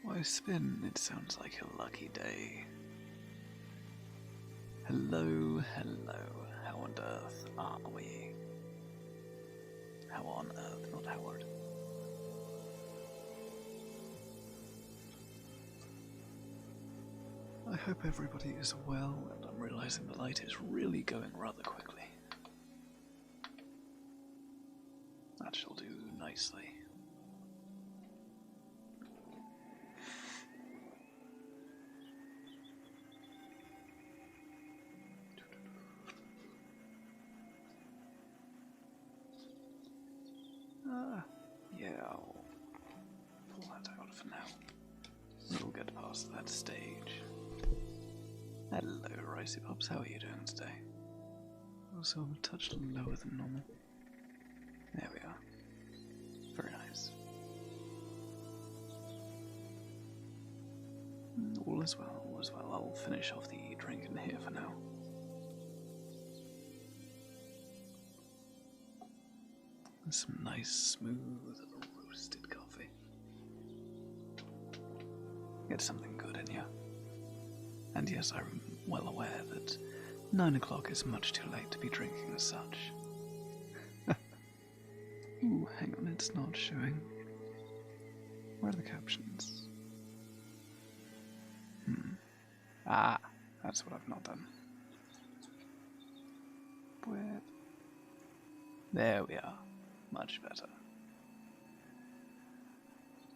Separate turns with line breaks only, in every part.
Why, Spin, it sounds like a lucky day. Hello, hello. How on earth are we? How on earth, not Howard. I hope everybody is well, and I'm realizing the light is really going rather quickly. That shall do nicely. Yeah, I'll pull that out for now. We'll get past that stage. Hello, Ricey Pops, how are you doing today? Also, I'm a touch lower than normal. There we are. Very nice. All is well, all is well. I'll finish off the drink in here for now. Some nice, smooth, roasted coffee. Get something good in you. And yes, I'm well aware that 9 o'clock is much too late to be drinking as such. Ooh, hang on, it's not showing. Where are the captions? Ah, that's what I've not done. Where? There we are. Much better.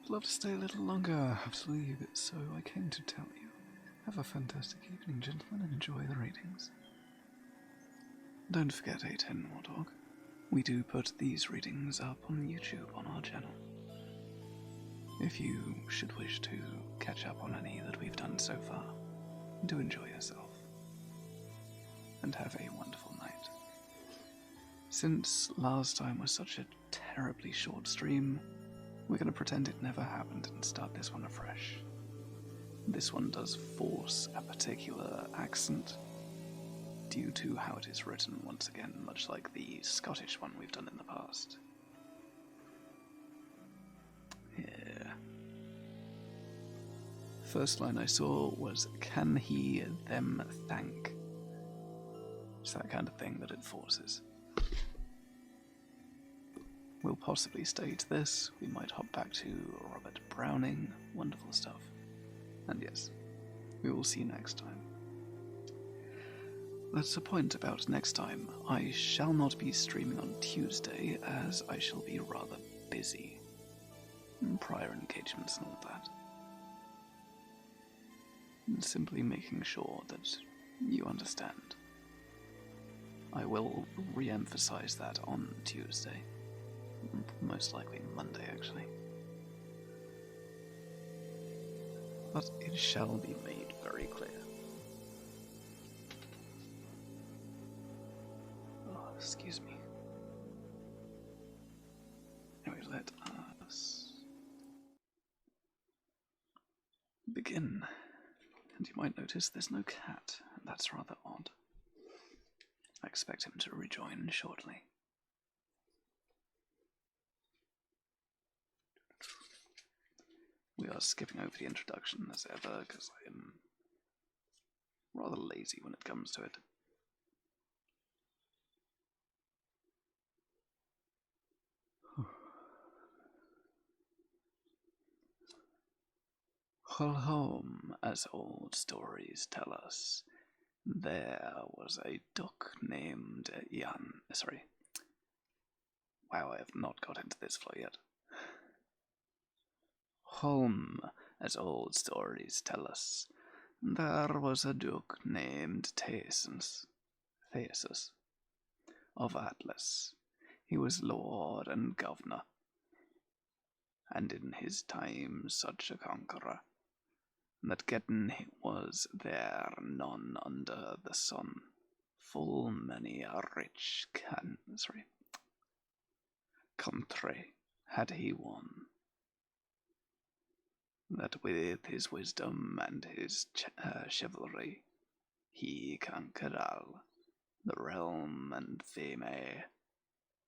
I'd love to stay a little longer, absolutely, so I came to tell you. Have a fantastic evening, gentlemen, and enjoy the readings. Don't forget A10 Wardog. We do put these readings up on YouTube on our channel. If you should wish to catch up on any that we've done so far, do enjoy yourself. And have a wonderful night. Since last time was such a terribly short stream, we're going to pretend it never happened and start this one afresh. This one does force a particular accent due to how it is written once again, much like the Scottish one we've done in the past. Yeah. First line I saw was, "Can he them thank?" It's that kind of thing that it forces. We'll possibly stay to this, we might hop back to Robert Browning, wonderful stuff. And yes, we will see you next time. That's a point about next time. I shall not be streaming on Tuesday, as I shall be rather busy. Prior engagements and all that. And simply making sure that you understand. I will re-emphasize that on Tuesday. Most likely Monday, actually. But it shall be made very clear. Oh, excuse me. Anyway, let us begin. And you might notice there's no cat, and that's rather odd. I expect him to rejoin shortly. We are skipping over the introduction as ever, because I am rather lazy when it comes to it. Home, as old stories tell us, there was a duck named Jan. Sorry. Wow, I have not got into this flow yet. Home, as old stories tell us, there was a duke named Theseus of Atlas. He was lord and governor, and in his time such a conqueror, that getting was there none under the sun. Full many a rich country had he won, that with his wisdom and his chivalry he conquered all the realm and fame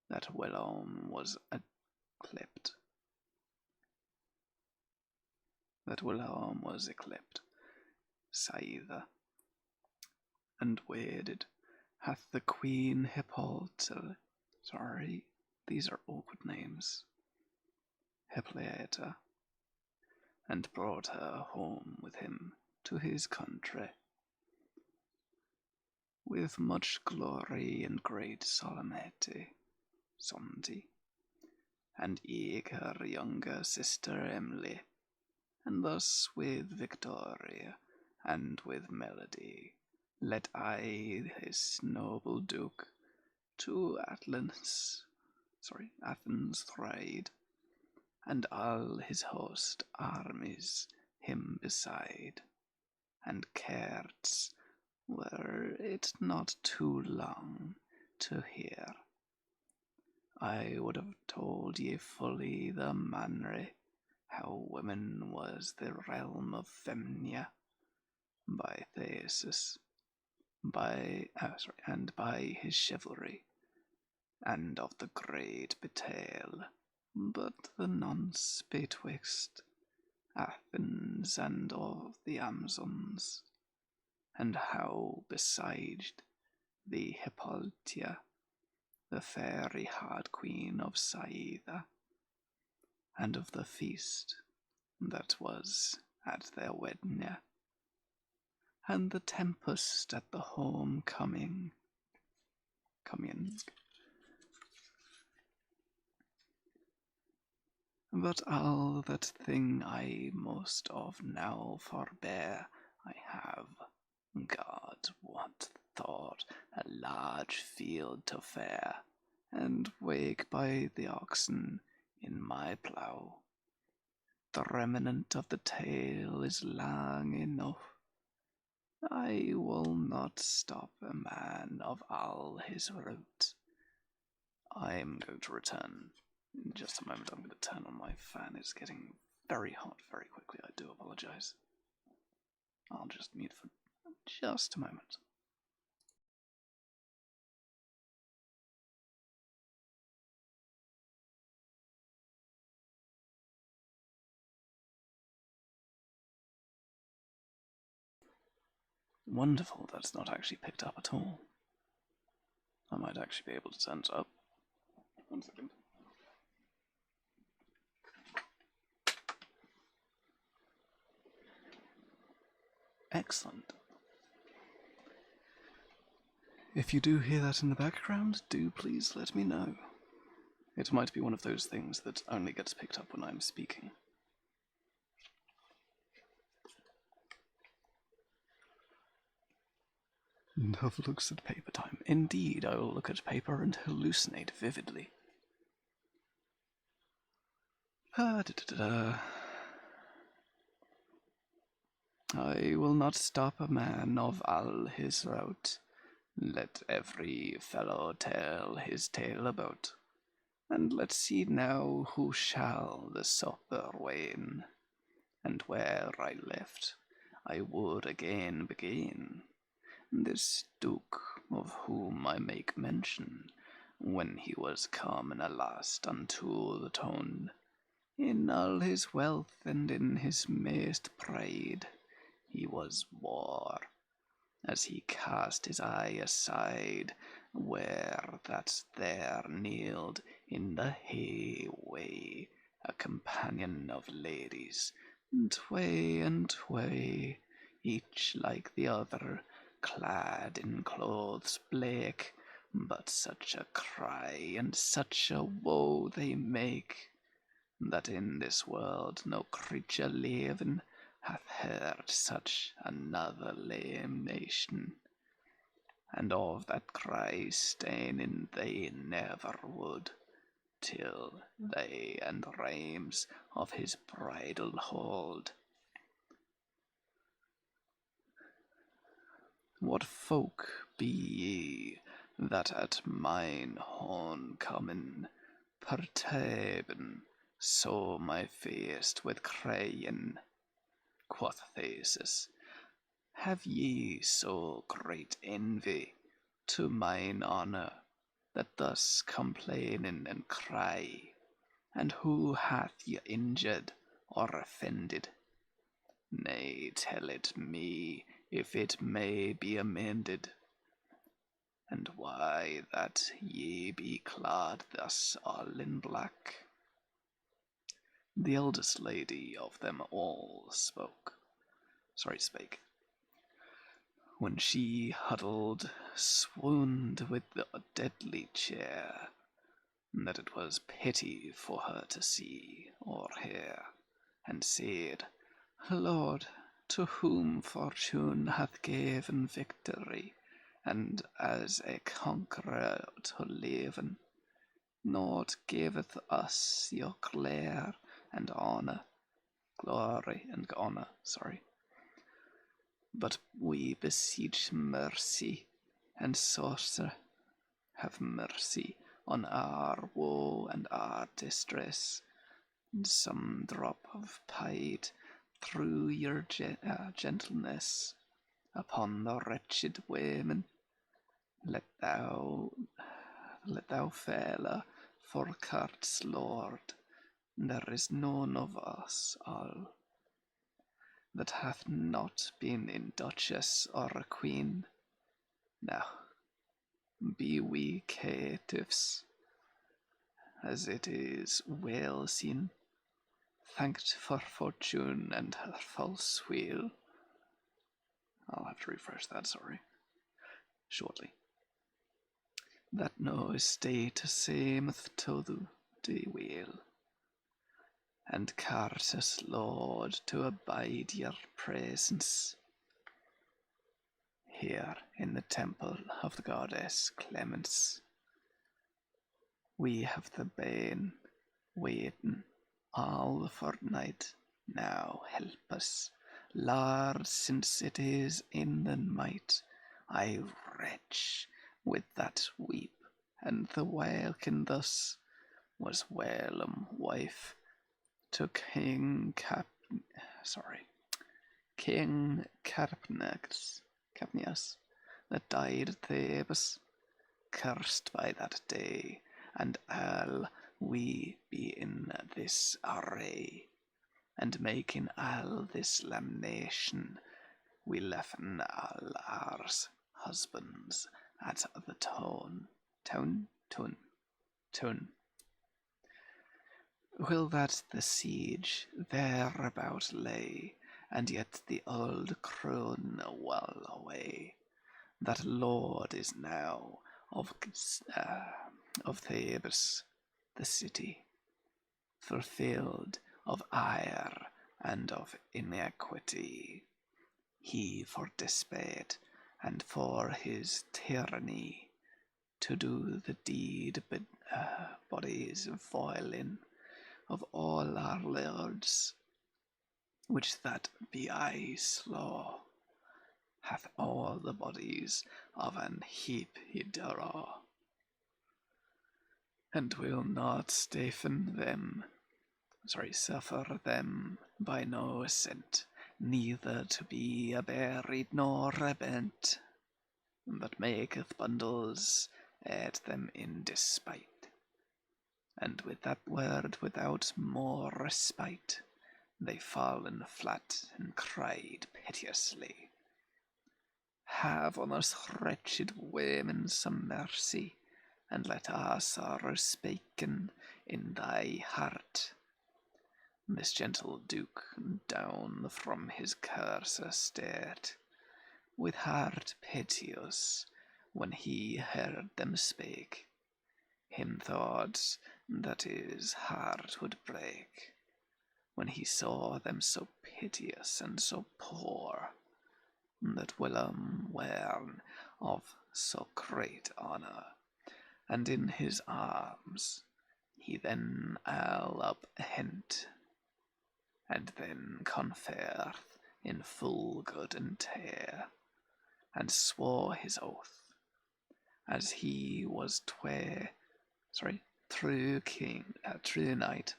that whilom was eclipsed. that Wilhelm was yclept Saitha, and wedded hath the Queen Hippolyta. Sorry, these are awkward names. Hippolyta, and brought her home with him to his country, with much glory and great solemnity, and eke her younger sister Emily, and thus with Victoria and with Melody let I his noble Duke to Athens ride, and all his host armies him beside, and Kerts, were it not too long to hear, I would have told ye fully the manner how women was the realm of Femnia, by Theseus, and by his chivalry, and of the great battle, but the nonce betwixt Athens and of the Amazons, and how besieged the Hippolyta, the fairy hard queen of Saitha, and of the feast that was at their wedding, and the tempest at the homecoming. But all that thing I most of now forbear, I have, God, what thought, a large field to fare, and wake by the oxen in my plough. The remnant of the tale is long enough. I will not stop a man of all his route. I am going to return in just a moment. I'm going to turn on my fan. It's getting very hot very quickly. I do apologize. I'll just mute for just a moment. Wonderful, that's not actually picked up at all. I might actually be able to turn it up. 1 second. Excellent. If you do hear that in the background, do please let me know. It might be one of those things that only gets picked up when I'm speaking. Nov looks at paper time. Indeed, I will look at paper and hallucinate vividly. I will not stop a man of all his route. Let every fellow tell his tale about. And let's see now who shall the supper wane. And where I left, I would again begin. This Duke, of whom I make mention, when he was come at last unto the town, in all his wealth and in his maist pride, he was war, as he cast his eye aside, where that there kneeled in the hay-way a companion of ladies, and tway, each like the other, clad in clothes blake, but such a cry and such a woe they make, that in this world no creature living hath heard such another lamentation, and of that cry staining they never would, till they and rames of his bridle hold. What folk be ye that at mine horn comin, pertaben so my feast with crayin? Quoth Theseus, have ye so great envy to mine honour, that thus complainin and cry? And who hath ye injured or offended? tell it me, if it may be amended, and why that ye be clad thus all in black. The eldest lady of them all spake, when she huddled, swooned with the deadly chair, that it was pity for her to see or hear, and said, Lord, to whom fortune hath given victory, and as a conqueror to leven, Lord giveth us your glory and honor, but we beseech mercy, and sorcerer, have mercy on our woe and our distress, and some drop of pity through your gentleness upon the wretched women. Let thou fail for Cart's Lord. There is none of us all that hath not been in duchess or a queen. Now, be we caitiffs, as it is well seen, thanked for fortune and her false wheel. I'll have to refresh that, shortly. That no estate seemeth to thee well, and Cartus Lord to abide your presence here in the temple of the goddess Clemence. We have the bane waiting all the fortnight. Now help us, Lord, since it is in the might. I wretch with that weep, and the while thus was Wellum wife to King Capnius, that died at Thebes, cursed by that day, and all we be in this array, and making all this lamentation, we leffen all ours husbands at the tun. Will that the siege thereabout lay, and yet the old crown well away, that Lord is now of Thebes, the city, fulfilled of ire and of iniquity, he for despite and for his tyranny, to do the deed bodies foiling of all our lords, which that be I slaw, hath all the bodies of an heap he draw, and will not suffer them by no assent, neither to be buried nor bent, but maketh bundles at them in despite. And with that word without more respite, they fallen flat and cried piteously, Have on us wretched women some mercy, and let our sorrow spaken in thy heart. This gentle Duke down from his courser stared, with heart piteous, when he heard them spake. Him thought that his heart would break, when he saw them so piteous and so poor, that Willem wern of so great honour, and in his arms he then all uphent, and then conferred in full good and tear, and swore his oath, as he was true knight,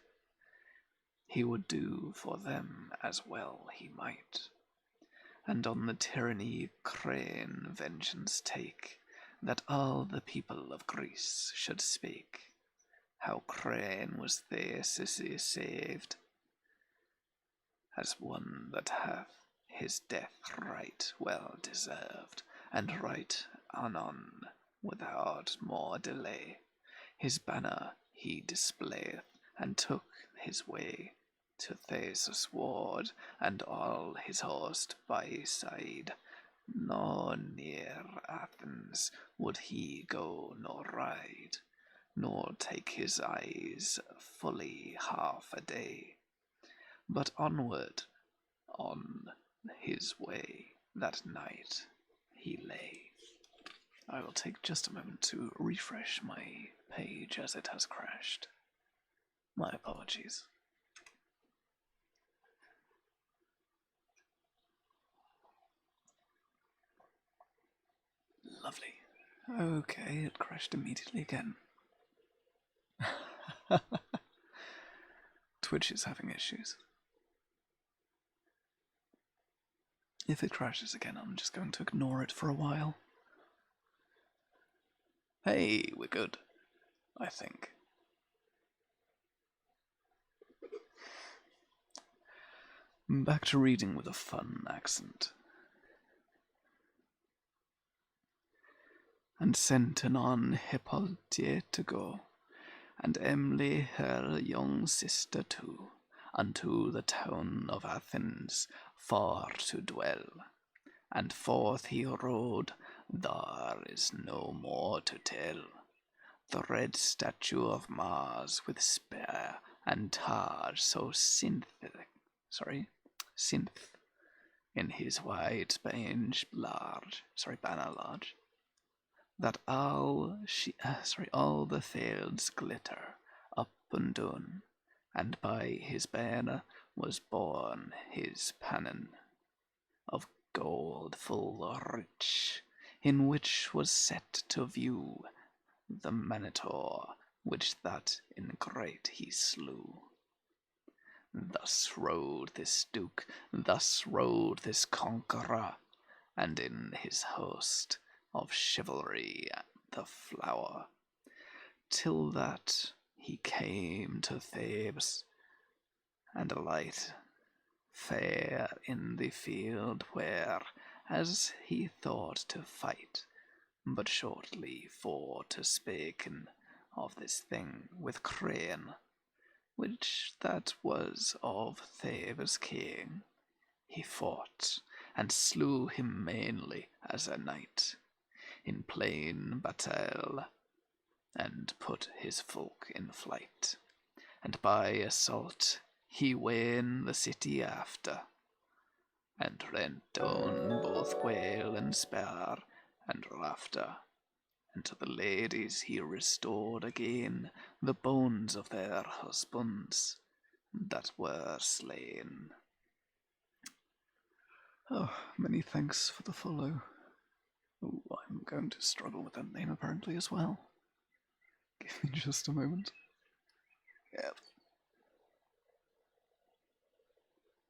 he would do for them as well he might, and on the tyranny crane vengeance take, that all the people of Greece should speak, how Crane was Theseus saved, as one that hath his death right well deserved, and right anon, without more delay, his banner he displayeth, and took his way to Theseus' ward, and all his host by his side. Nor near Athens would he go nor ride, nor take his eyes fully half a day, but onward on his way that night he lay. I will take just a moment to refresh my page as it has crashed. My apologies. Lovely. Okay, it crashed immediately again. Twitch is having issues. If it crashes again, I'm just going to ignore it for a while. Hey, we're good. I think. Back to reading with a fun accent. And sent anon Hippolyte to go, and Emily her young sister too, unto the town of Athens for to dwell. And forth he rode, there is no more to tell. The red statue of Mars with spear and targe so synth in his wide banner large, that all the fields glitter up and down, and by his banner was borne his pennon of gold full rich, in which was set to view the Minotaur, which that in great he slew. Thus rode this duke, thus rode this conqueror, and in his host of chivalry the flower, till that he came to Thebes, and alight fair in the field where, as he thought to fight, but shortly for to speaken of this thing with Crane, which that was of Thebes king, he fought, and slew him mainly as a knight, in plain battle, and put his folk in flight, and by assault he wan the city after, and rent down both whale and spar and rafter, and to the ladies he restored again the bones of their husbands that were slain. Oh, many thanks for the follow. Oh, I'm going to struggle with that name apparently as well. Give me just a moment. Yep.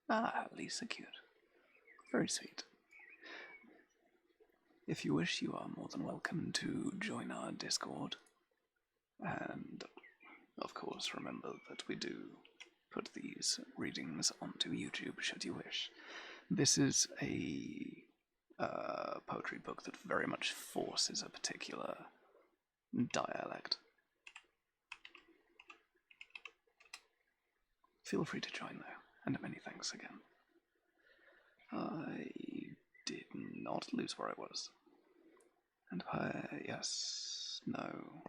Ah, Lisa cute. Very sweet. If you wish, you are more than welcome to join our Discord. And, of course, remember that we do put these readings onto YouTube, should you wish. This is a poetry book that very much forces a particular dialect. Feel free to join, though, and many thanks again. I did not lose where I was. And yes, no.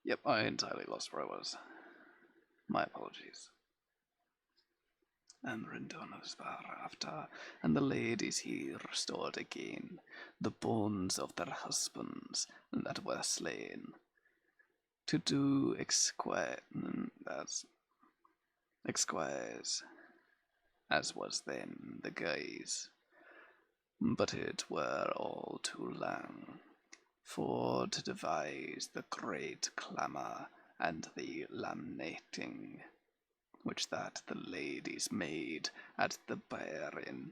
Yep, I entirely lost where I was. My apologies. And Rindono's bar after, and the ladies he restored again the bones of their husbands that were slain, to do exquires, as was then the guise, but it were all too long for to devise the great clamour and the lamenting which that the ladies made at the burying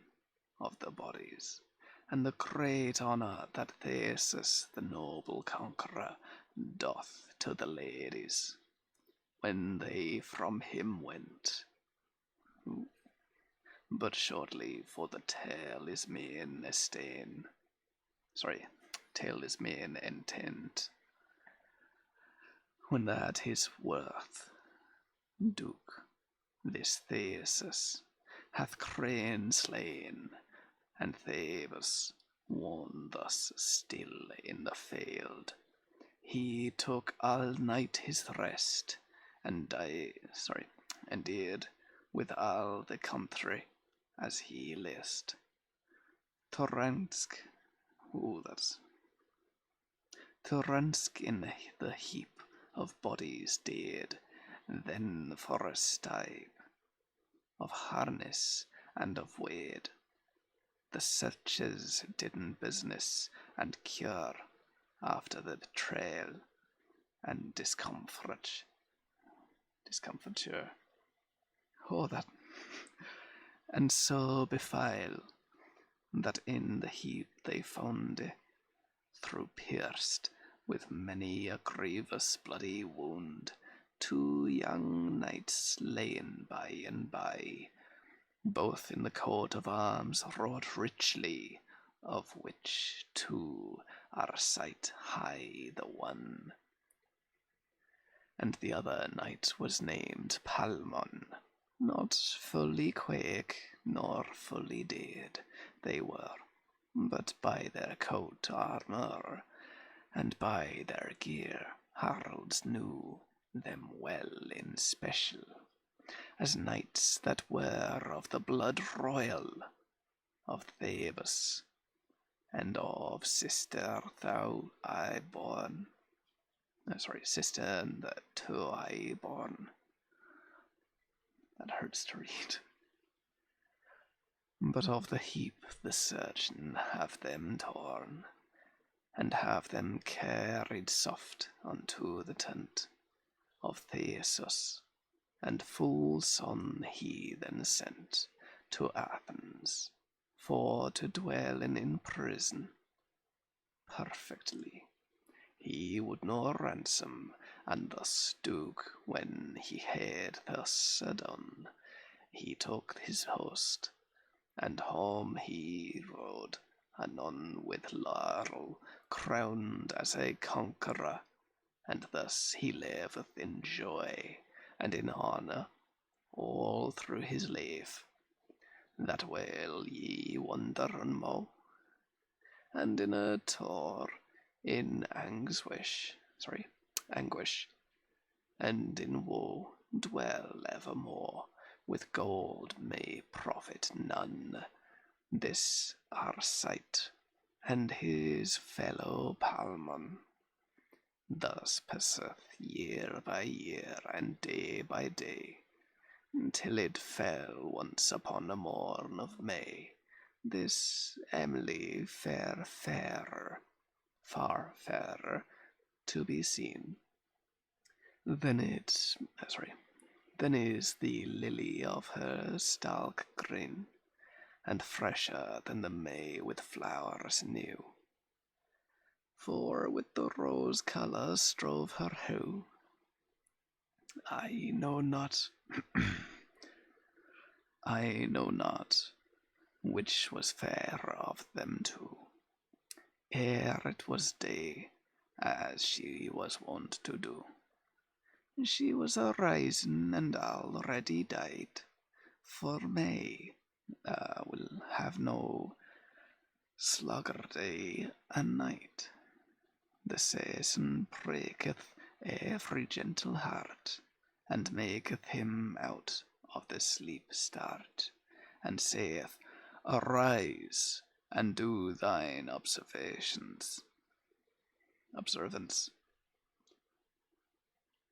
of the bodies, and the great honour that Theseus, the noble conqueror, doth to the ladies when they from him went. But shortly for the tale is main estain. Sorry, tale is main intent. When that his worth, Duke, this Theseus, hath Crane slain, and Thebes won thus still in the field. He took all night his rest, and did with all the country as he list. Toransk, Toransk in the heap of bodies dead, then for a stipe of harness and of weight. The searches didn't business and cure after the betrayal and discomfiture. Oh, that. And so befile that in the heap they found, through pierced with many a grievous bloody wound, 2 young knights slain by and by, both in the coat of arms wrought richly, of which 2 are sight high the one, and the other knight was named Palmon. Not fully quake, nor fully dead they were, but by their coat armour, and by their gear, Harolds knew them well in special, as knights that were of the blood royal of Thebes, and of sister sister and the 2 I born. That hurts to read. But of the heap the surgeon have them torn, and have them carried soft unto the tent of Theseus, and full son he then sent to Athens, for to dwell in prison perfectly. He would no ransom, and thus Duke, when he had thus done, he took his host, and home he rode, anon with laurel, crowned as a conqueror, and thus he liveth in joy and in honour all through his life. That will ye wonder mo, and in a tor in anguish, and in woe dwell evermore. With gold may profit none. This our sight, and his fellow Palmon. Thus passeth year by year, and day by day, till it fell once upon a morn of May. This Emily fairer, far fairer to be seen. Then is the lily of her stalk green, and fresher than the May with flowers new. For with the rose colour strove her hue. I know not, which was fairer of them 2. Ere it was day, as she was wont to do, she was arisen and already died. For May will have no sluggardy a night. The season breaketh every gentle heart, and maketh him out of the sleep start, and saith, Arise, and do thine observance.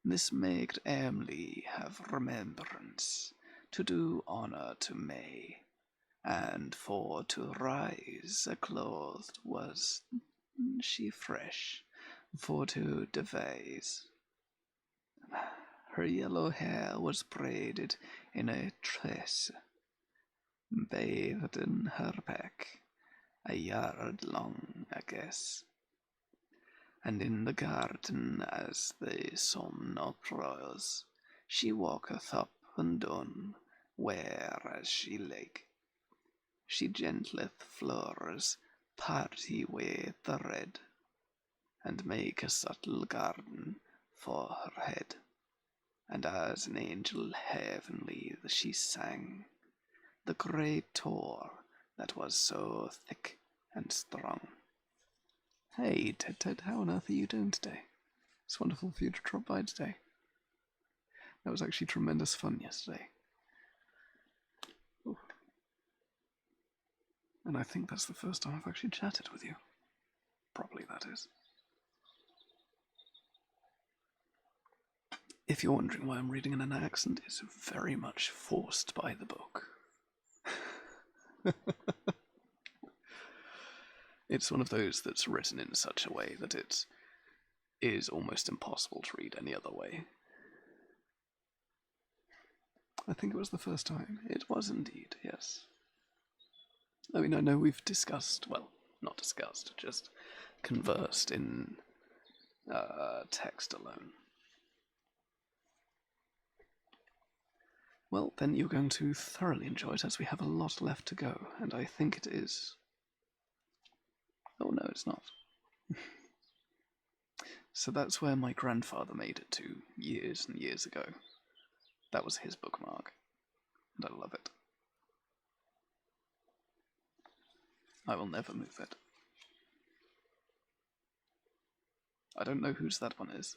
This maked Emily have remembrance to do honour to May, and for to rise clothed was she fresh, for to devise. Her yellow hair was braided in a tress, bathed in her back, a yard long, I guess. And in the garden as the sun uprose, she walketh up and down, whereas she lake. She gentleth flowers party with the red, and make a subtle garden for her head. And as an angel heavenly she sang the great tour that was so thick and strong. Hey, Ted, how on earth are you doing today? It's wonderful for you to drop by today. That was actually tremendous fun yesterday. Ooh. And I think that's the first time I've actually chatted with you. Properly, that is. If you're wondering why I'm reading in an accent, it's very much forced by the book. It's one of those that's written in such a way that it is almost impossible to read any other way. I think it was the first time. It was indeed, yes. I mean, I know we've discussed, well, not discussed, just conversed in text alone. Well, then you're going to thoroughly enjoy it as we have a lot left to go, and I think it is. Oh no, it's not. So that's where my grandfather made it to years and years ago. That was his bookmark, and I love it. I will never move it. I don't know whose that one is.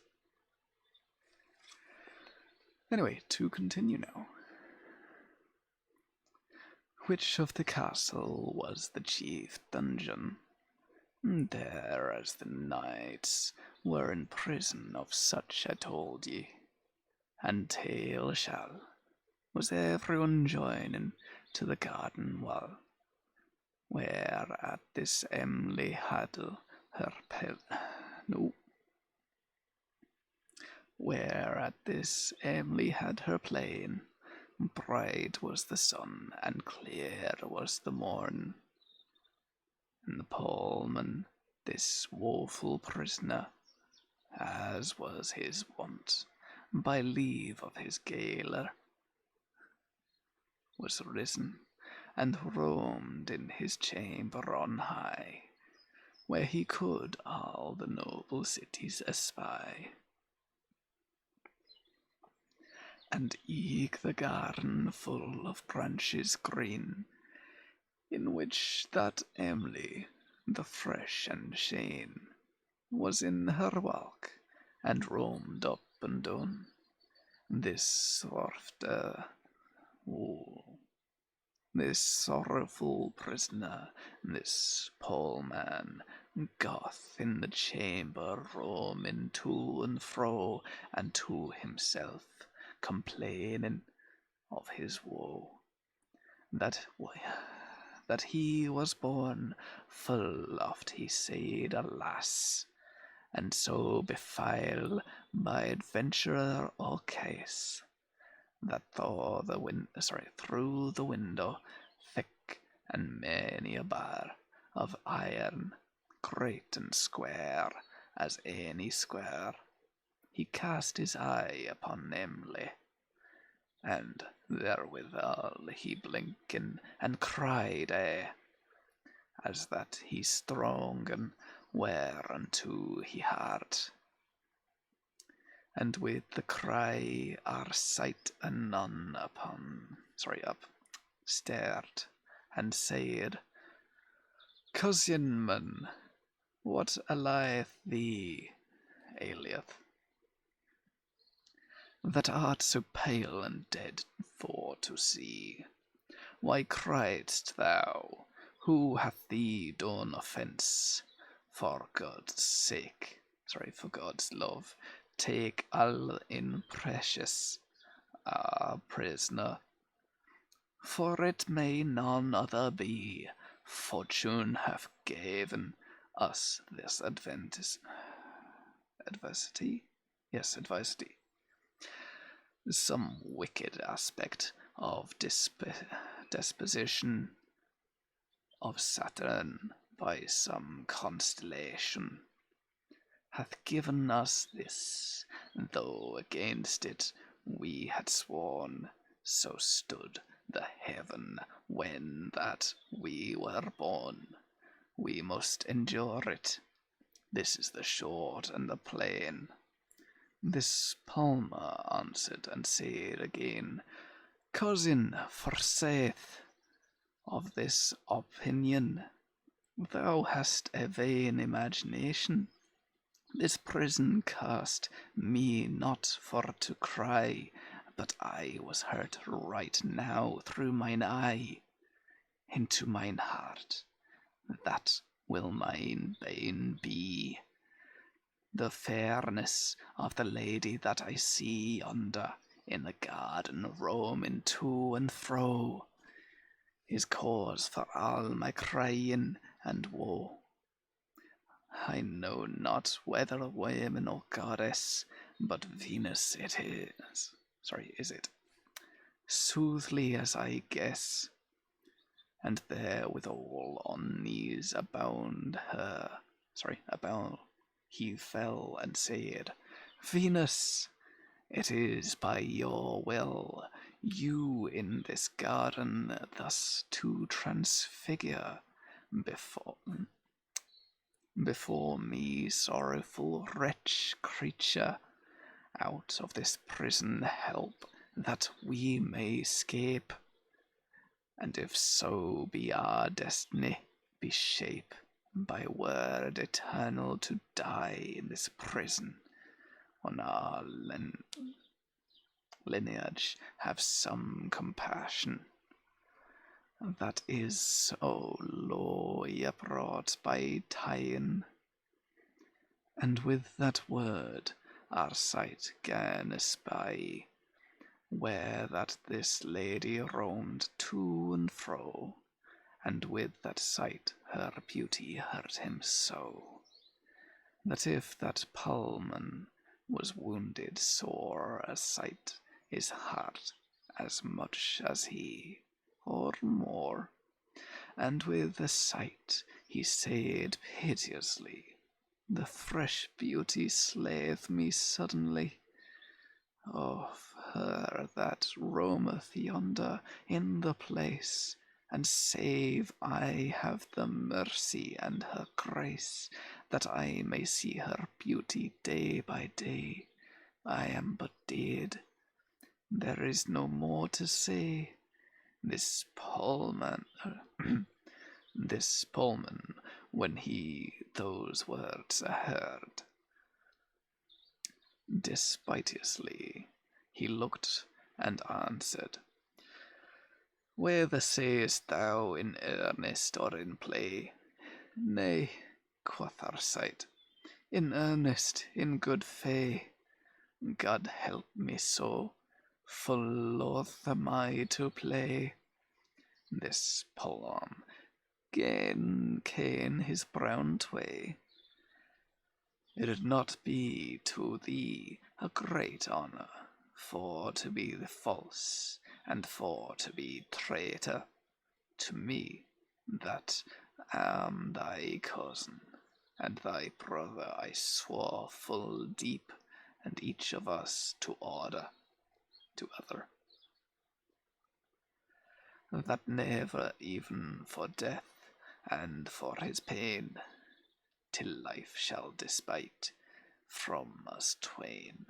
Anyway, to continue now. Which of the castle was the chief dungeon? There as the knights were in prison, of such I told ye, and tale shall, was everyone joining to the garden wall, where at this Emily had her where at this Emily had her playing, bright was the sun, and clear was the morn. And the Pullman, this woeful prisoner, as was his wont, by leave of his gaoler, was risen, and roamed in his chamber on high, where he could all the noble cities espy. And eke the garden full of branches green, in which that Emily, the fresh and sheen, was in her walk, and roamed up and down. This this sorrowful prisoner, this poor man, doth in the chamber roaming to and fro, and to himself complaining of his woe, that he was born full oft, he said, alas, and so befouled by adventurer or case, that through the window thick and many a bar of iron, great and square as any square, he cast his eye upon Emily, and therewithal he blinking and cried, as that he strong and whereunto he heart. And with the cry our sight anon up, stared, and said, Cousinman, what aileth thee, Alieth, that art so pale and dead for to see? Why criedst thou? Who hath thee done offence? For God's love, take all in precious, prisoner, for it may none other be. Fortune hath given us this adversity. Yes, adversity. Some wicked aspect of disposition of Saturn by some constellation, hath given us this, though against it we had sworn, so stood the heaven when that we were born. We must endure it. This is the short and the plain. This Palmer answered and said again, Cousin, forsooth, of this opinion, thou hast a vain imagination. This prison cursed me not for to cry, but I was hurt right now through mine eye into mine heart. That will mine bane be. The fairness of the lady that I see yonder in the garden roaming to and fro is cause for all my crying and woe. I know not whether woman or goddess, but Venus it is. Is it? Soothly as I guess, and therewithal on knees abound he fell and said, Venus, it is by your will you in this garden thus to transfigure before me, sorrowful wretch creature, out of this prison help, that we may escape. And if so be our destiny be shape by word eternal to die in this prison, on our lineage have some compassion. That is so low brought by tying. And with that word our sight gan espy, where that this lady roamed to and fro, and with that sight her beauty hurt him so, that if that Pullman was wounded sore a sight his heart as much as he, or more, and with the sight he said piteously, The fresh beauty slayeth me suddenly, of her that roameth yonder in the place, and save I have the mercy and her grace, that I may see her beauty day by day, I am but dead. There is no more to say. This Pullman, when he those words heard, despiteously he looked and answered, Whether sayest thou in earnest or in play? Nay, quoth Arcite, in earnest, in good fay. God help me so, full loth am I to play. This Pullman gain cane his brown tway. It'd not be to thee a great honour for to be the false and for to be traitor to me that am thy cousin and thy brother I swore full deep, and each of us to order to other, that never even for death and for his pain, till life shall despite from us twain,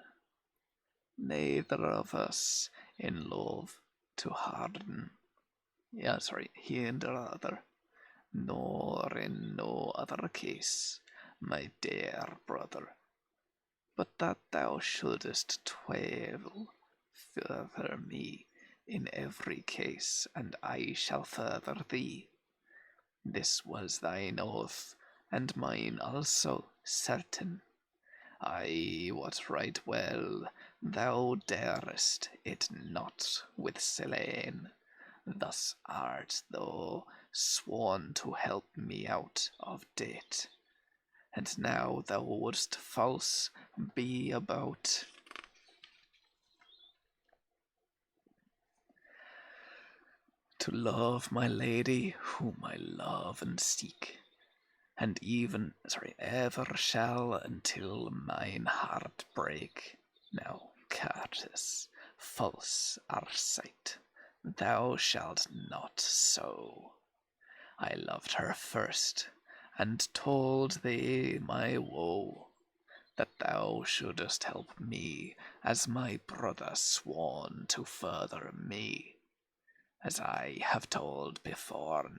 neither of us in love to harden, hinder other, nor in no other case, my dear brother, but that thou shouldest toil further me in every case, and I shall further thee. This was thine oath, and mine also, certain. I wot right well thou darest it not with Selene. Thus art thou sworn to help me out of debt, and now thou wouldst false be about to love my lady whom I love and seek, ever shall until mine heart break. Now, Curtis, false Arcite, thou shalt not so. I loved her first, and told thee my woe, that thou shouldest help me, as my brother sworn to further me, as I have told before,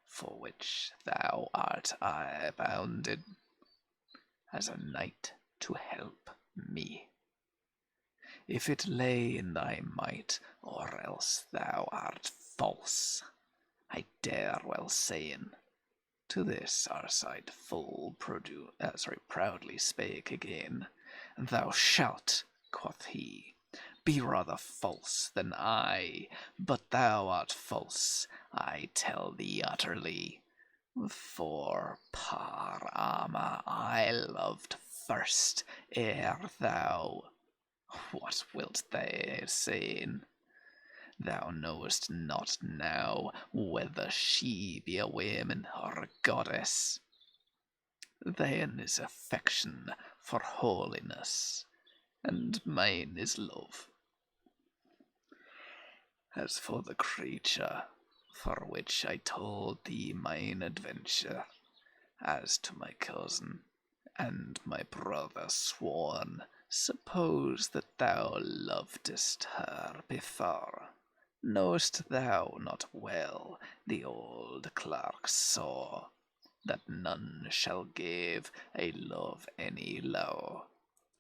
for which thou art I bounded, as a knight to help me. If it lay in thy might, or else thou art false, I dare well sayn. To this Arcite proudly spake again. Thou shalt, quoth he, be rather false than I, but thou art false, I tell thee utterly. For par armor I loved first ere thou. What wilt thou say? Thou knowest not now whether she be a woman or a goddess. Thine is affection for holiness, and mine is love. As for the creature, for which I told thee mine adventure, as to my cousin and my brother sworn, suppose that thou lovedest her before. Knowest thou not well the old clerk saw, that none shall give a love any law?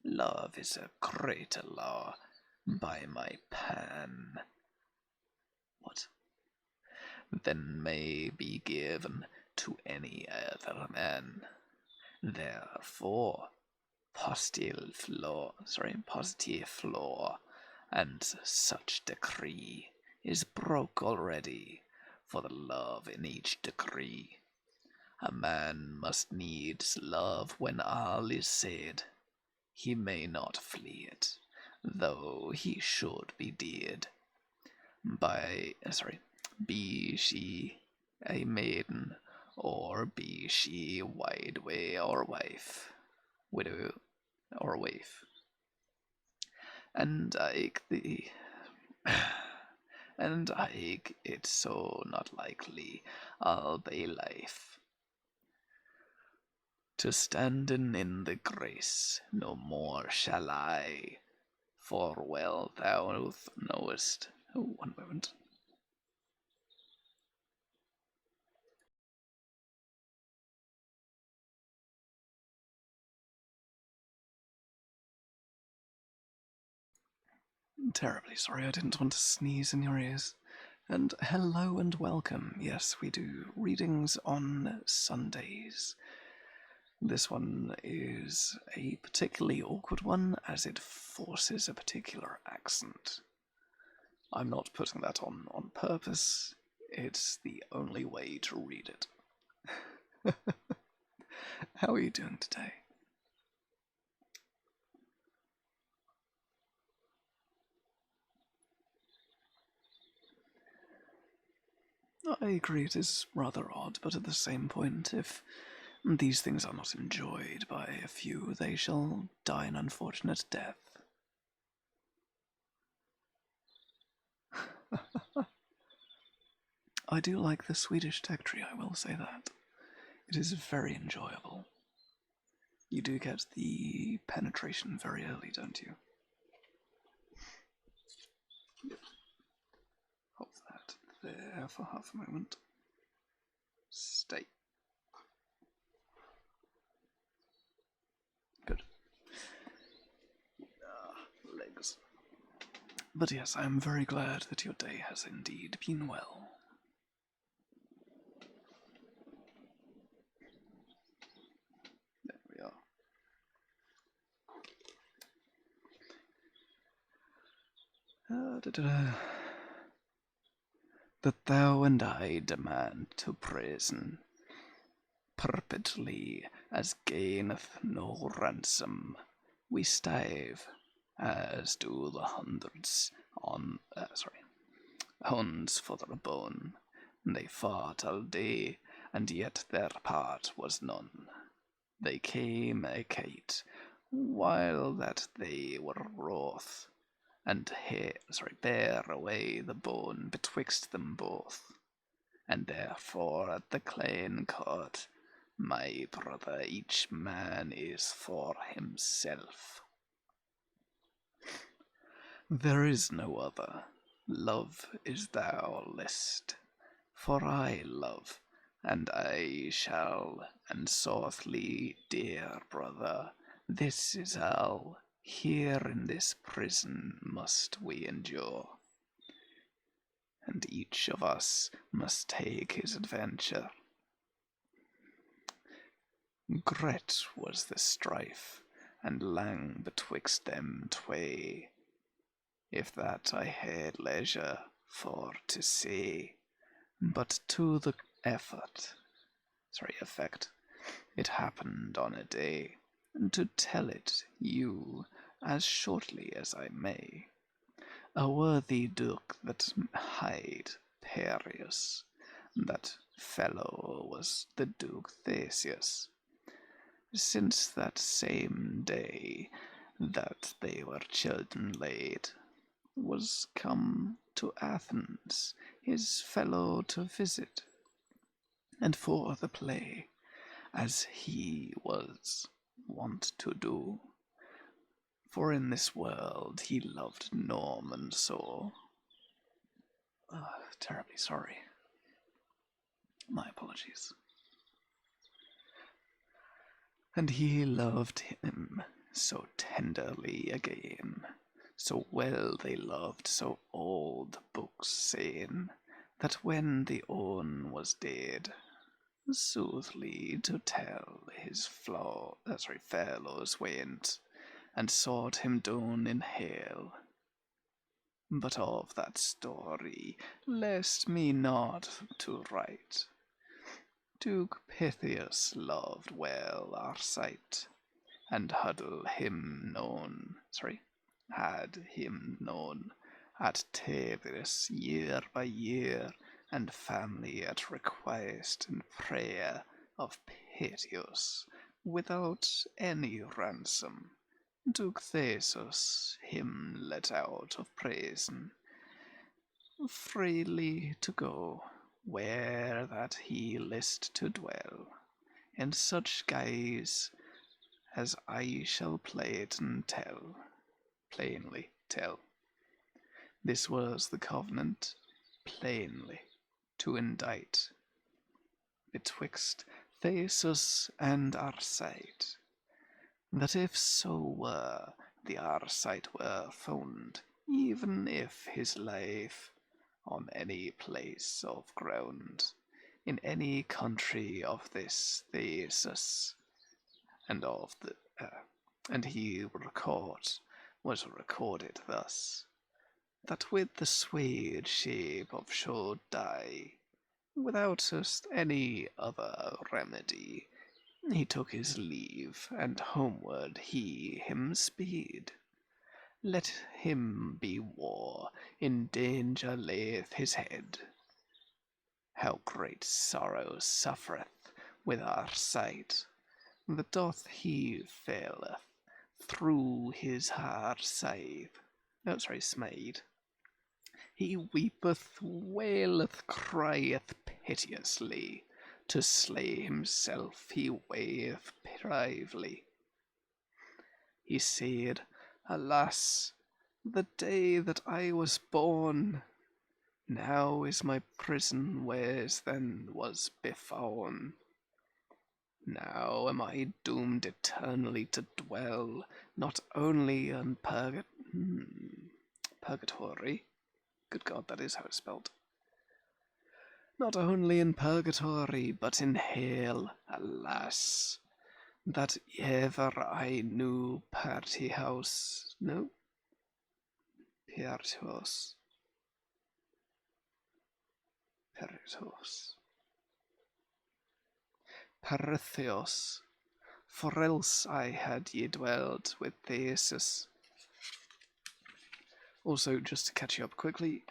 Love is a greater law, by my pan. What? Than may be given to any other man. Therefore, positive law, and such decree is broke already, for the love in each degree. A man must needs love when all is said. He may not flee it, though he should be dead. Be she a maiden, or be she widow or waif. And it so not likely all thy life to standen in the grace, no more shall I, for well thou knowest. Oh, one moment. I'm terribly sorry, I didn't want to sneeze in your ears. And hello and welcome. Yes, we do readings on Sundays. This one is a particularly awkward one, as it forces a particular accent. I'm not putting that on purpose. It's the only way to read it. How are you doing today? I agree it is rather odd, but at the same point, if these things are not enjoyed by a few, they shall die an unfortunate death. I do like the Swedish tech tree, I will say that. It is very enjoyable. You do get the penetration very early, don't you? Yep. Hold that there for half a moment. Stay. Good. Legs. But yes, I am very glad that your day has indeed been well. There we are. That thou and I demand to prison perpetually as gaineth no ransom. We strive, as do the hundreds hounds for their bone. They fought all day, and yet their part was none. They came agate, while that they were wroth, and bare away the bone betwixt them both. And therefore at the Clane Court, my brother, each man is for himself. There is no other. Love is thou list, for I love, and I shall, and softly, dear brother, this is all. Here in this prison must we endure, and each of us must take his adventure. Great was the strife, and lang betwixt them tway, if that I had leisure for to say. But to the effect, it happened on a day, and to tell it you as shortly as I may. A worthy duke that hight Perius, that fellow was the Duke Theseus. Since that same day that they were children laid, was come to Athens, his fellow to visit, and for the play, as he was wont to do. For in this world he loved Norman so. Terribly sorry. My apologies. And he loved him so tenderly again, so well they loved, so old books saying, that when the own was dead, soothly to tell, his fellows went, and sought him down in hell. But of that story, lest me not to write, Duke Pythius loved well Arcite, and had him known at Tiberias year by year, and family at request and prayer of Pythius, without any ransom. Duke Theseus him let out of prison, freely to go where that he list to dwell, in such guise as I shall plainly tell. This was the covenant, plainly to indite, betwixt Theseus and Arcite, that if so were, the Arcite were found, even if his life on any place of ground, in any country of this Theseus, and he was recorded thus, that with the swayed shape of should die, without just any other remedy, he took his leave, and homeward he him speed. Let him be war, in danger layeth his head. How great sorrow suffereth with Arcite, that doth he faileth through his hard smade. He weepeth, waileth, crieth piteously, to slay himself he weigheth privily. He said, Alas, the day that I was born, now is my prison whereas then was befallen. Now am I doomed eternally to dwell, not only in purgatory. Good God, that is how it's spelled. Not only in purgatory, but in hell, alas, that ever I knew Pertheus. Pertheus, for else I had ye dwelt with Theseus. Also, just to catch you up quickly,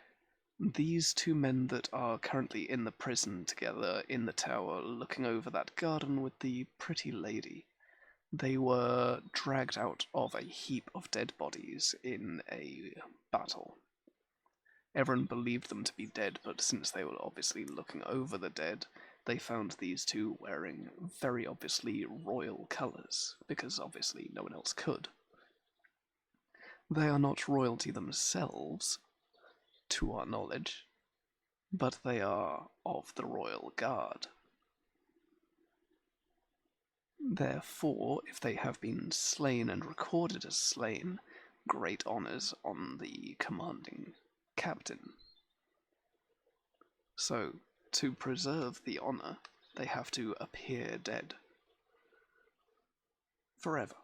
These two men that are currently in the prison together in the tower, looking over that garden with the pretty lady, they were dragged out of a heap of dead bodies in a battle. Everyone believed them to be dead, but since they were obviously looking over the dead, they found these two wearing very obviously royal colours, because obviously no one else could. They are not royalty themselves, to our knowledge, but they are of the royal guard. Therefore, if they have been slain and recorded as slain, great honours on the commanding captain. So, to preserve the honour, they have to appear dead. Forever.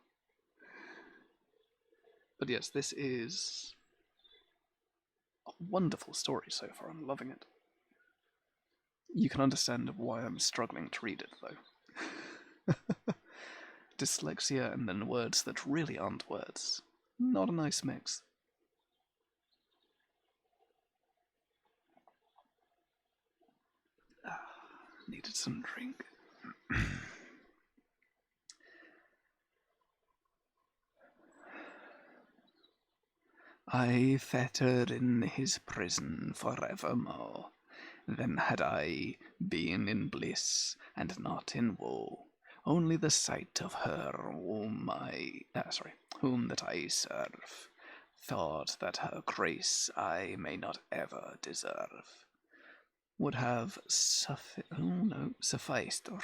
But yes, this is a wonderful story so far. I'm loving it. You can understand why I'm struggling to read it, though. Dyslexia and then words that really aren't words. Not a nice mix. Needed some drink. I fettered in his prison forevermore. Then had I been in bliss and not in woe. Only the sight of her whom that I serve, thought that her grace I may not ever deserve, would have sufficed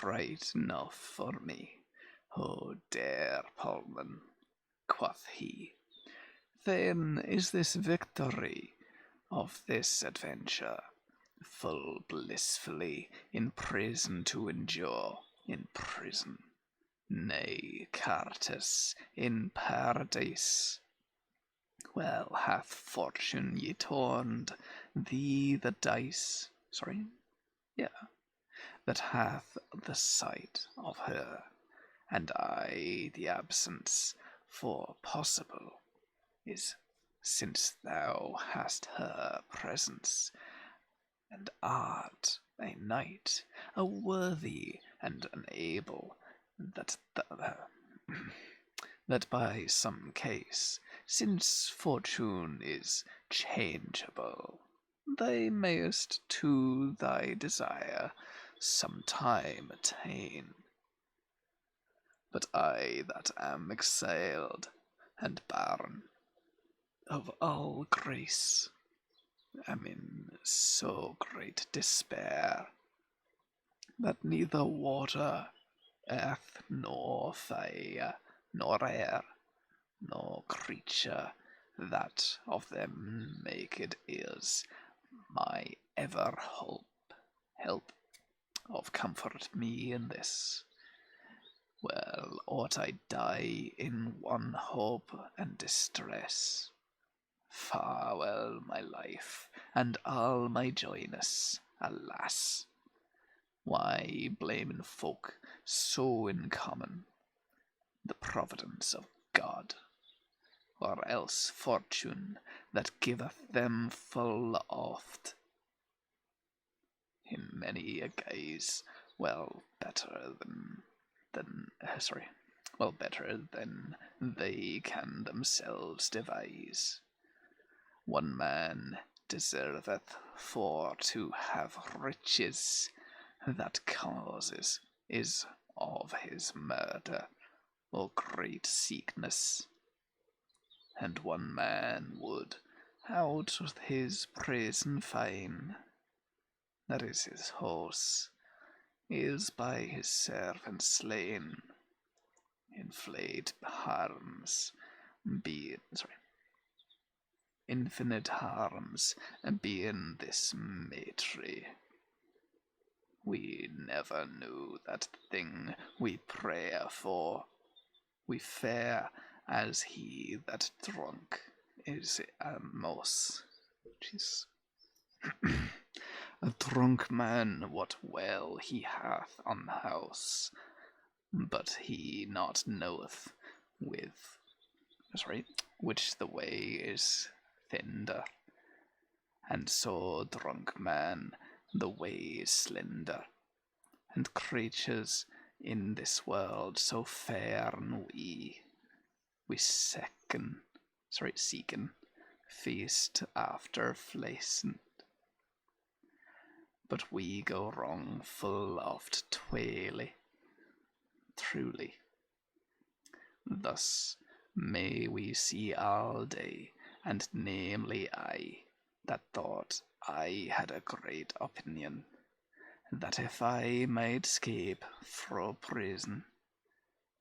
right enough for me. Oh, dear Pullman, quoth he, then is this victory of this adventure full blissfully in prison to endure, in prison. Nay, Cartus, in paradise. Well hath fortune ye turned thee the dice, that hath the sight of her, and I the absence, for possible is since thou hast her presence, and art a knight, a worthy and an able, that by some case, since fortune is changeable, thou mayest to thy desire some time attain. But I that am exiled and barren of all grace am in so great despair that neither water, earth, nor fire, nor air, nor creature that of them naked is my ever help of comfort me in this. Well, ought I die in one hope and distress. Farewell, my life, and all my joyness, alas! Why blamen folk so in common the providence of God, or else fortune that giveth them full oft, in many a guise, better than they can themselves devise. One man deserveth for to have riches, that causes is of his murder or great sickness, and one man would out his prison fine, that is his horse, is by his servant slain, inflate harms infinite harms being this matry. We never knew that thing we pray for. We fare as he that drunk is a mouse. Jeez. A drunk man, what well he hath on house, but he not knoweth which the way is thinder, and so drunk man the way is slender, and creatures in this world so fair and seeken feast after flacent, but we go wrong full oft twally, truly. Thus may we see all day, and namely I, that thought I had a great opinion, that if I might escape fro prison,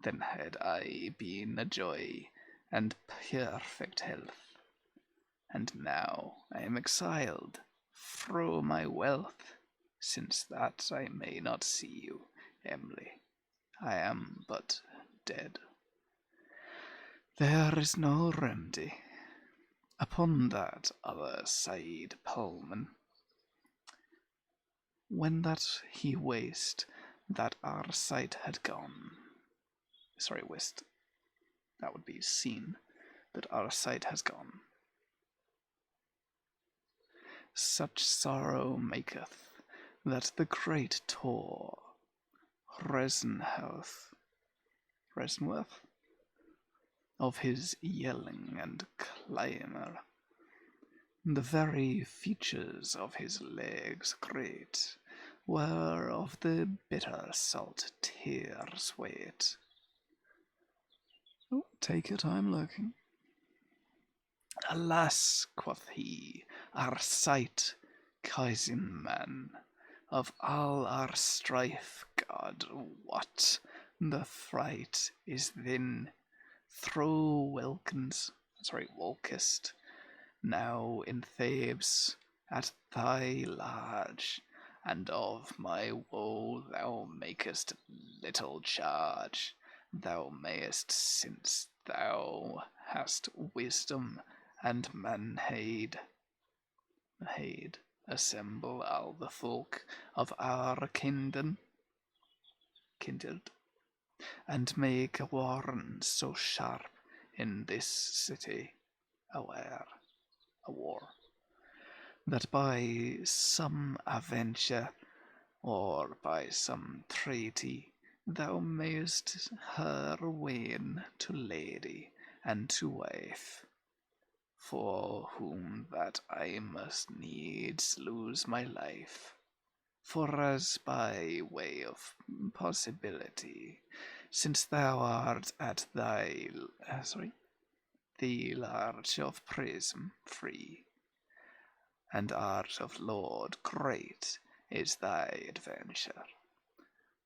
then had I been a joy and perfect health. And now I am exiled fro my wealth, since that I may not see you, Emily. I am but dead. There is no remedy. Upon that other side, Pullman, when that he wist that our sight had gone. Wist. That would be seen that our sight has gone. Such sorrow maketh that the great Tor, Resenworth, of his yelling and clamor, the very features of his legs great were of the bitter salt tears weight. Oh, take your time looking. Alas, quoth he, our sight, cousin man, of all our strife, God wot, the fright is then through Wolkest, now in Thebes, at thy large, and of my woe thou makest little charge. Thou mayest, since thou hast wisdom and manhood, assemble all the folk of our kindred, and make a warrant so sharp in this city a war, that by some adventure or by some treaty thou mayest her win to lady and to wife, for whom that I must needs lose my life. For as by way of possibility, since thou art at the large of prism free, and art of lord great is thy adventure,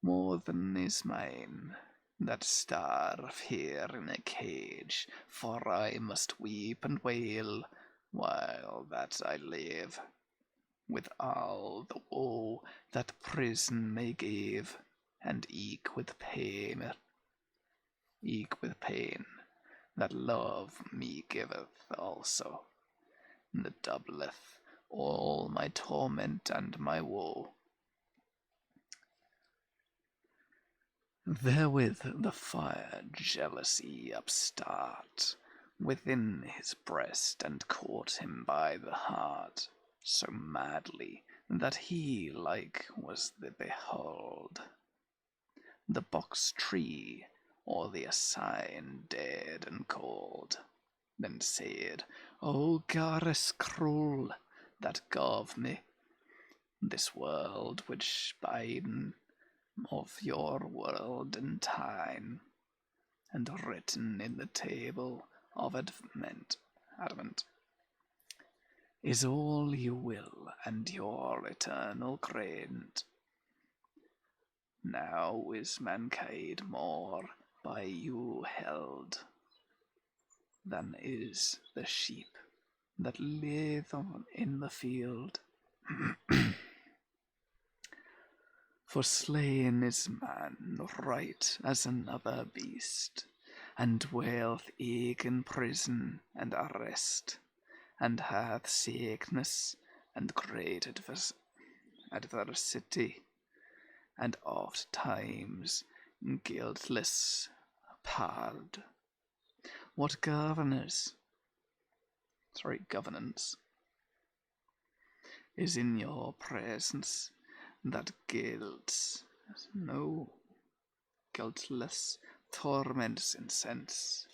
more than is mine, that starve here in a cage, for I must weep and wail while that I live, with all the woe that prison may give, and eke with pain that love me giveth also, that doubleth all my torment and my woe. Therewith the fire jealousy upstart within his breast, and caught him by the heart, so madly that he like was the behold the box tree, or the assign dead and cold. Then said, O goddess cruel, that gave me this world which biden of your world and time, and written in the table of adamant, is all you will and your eternal grant. Now is mankind more by you held than is the sheep that live in the field. For slain is man right as another beast, and dwelleth eke in prison and arrest, and hath sickness and great adversity, and oft times guiltless pard. What governance is in your presence, that guilt, no guiltless torments incense.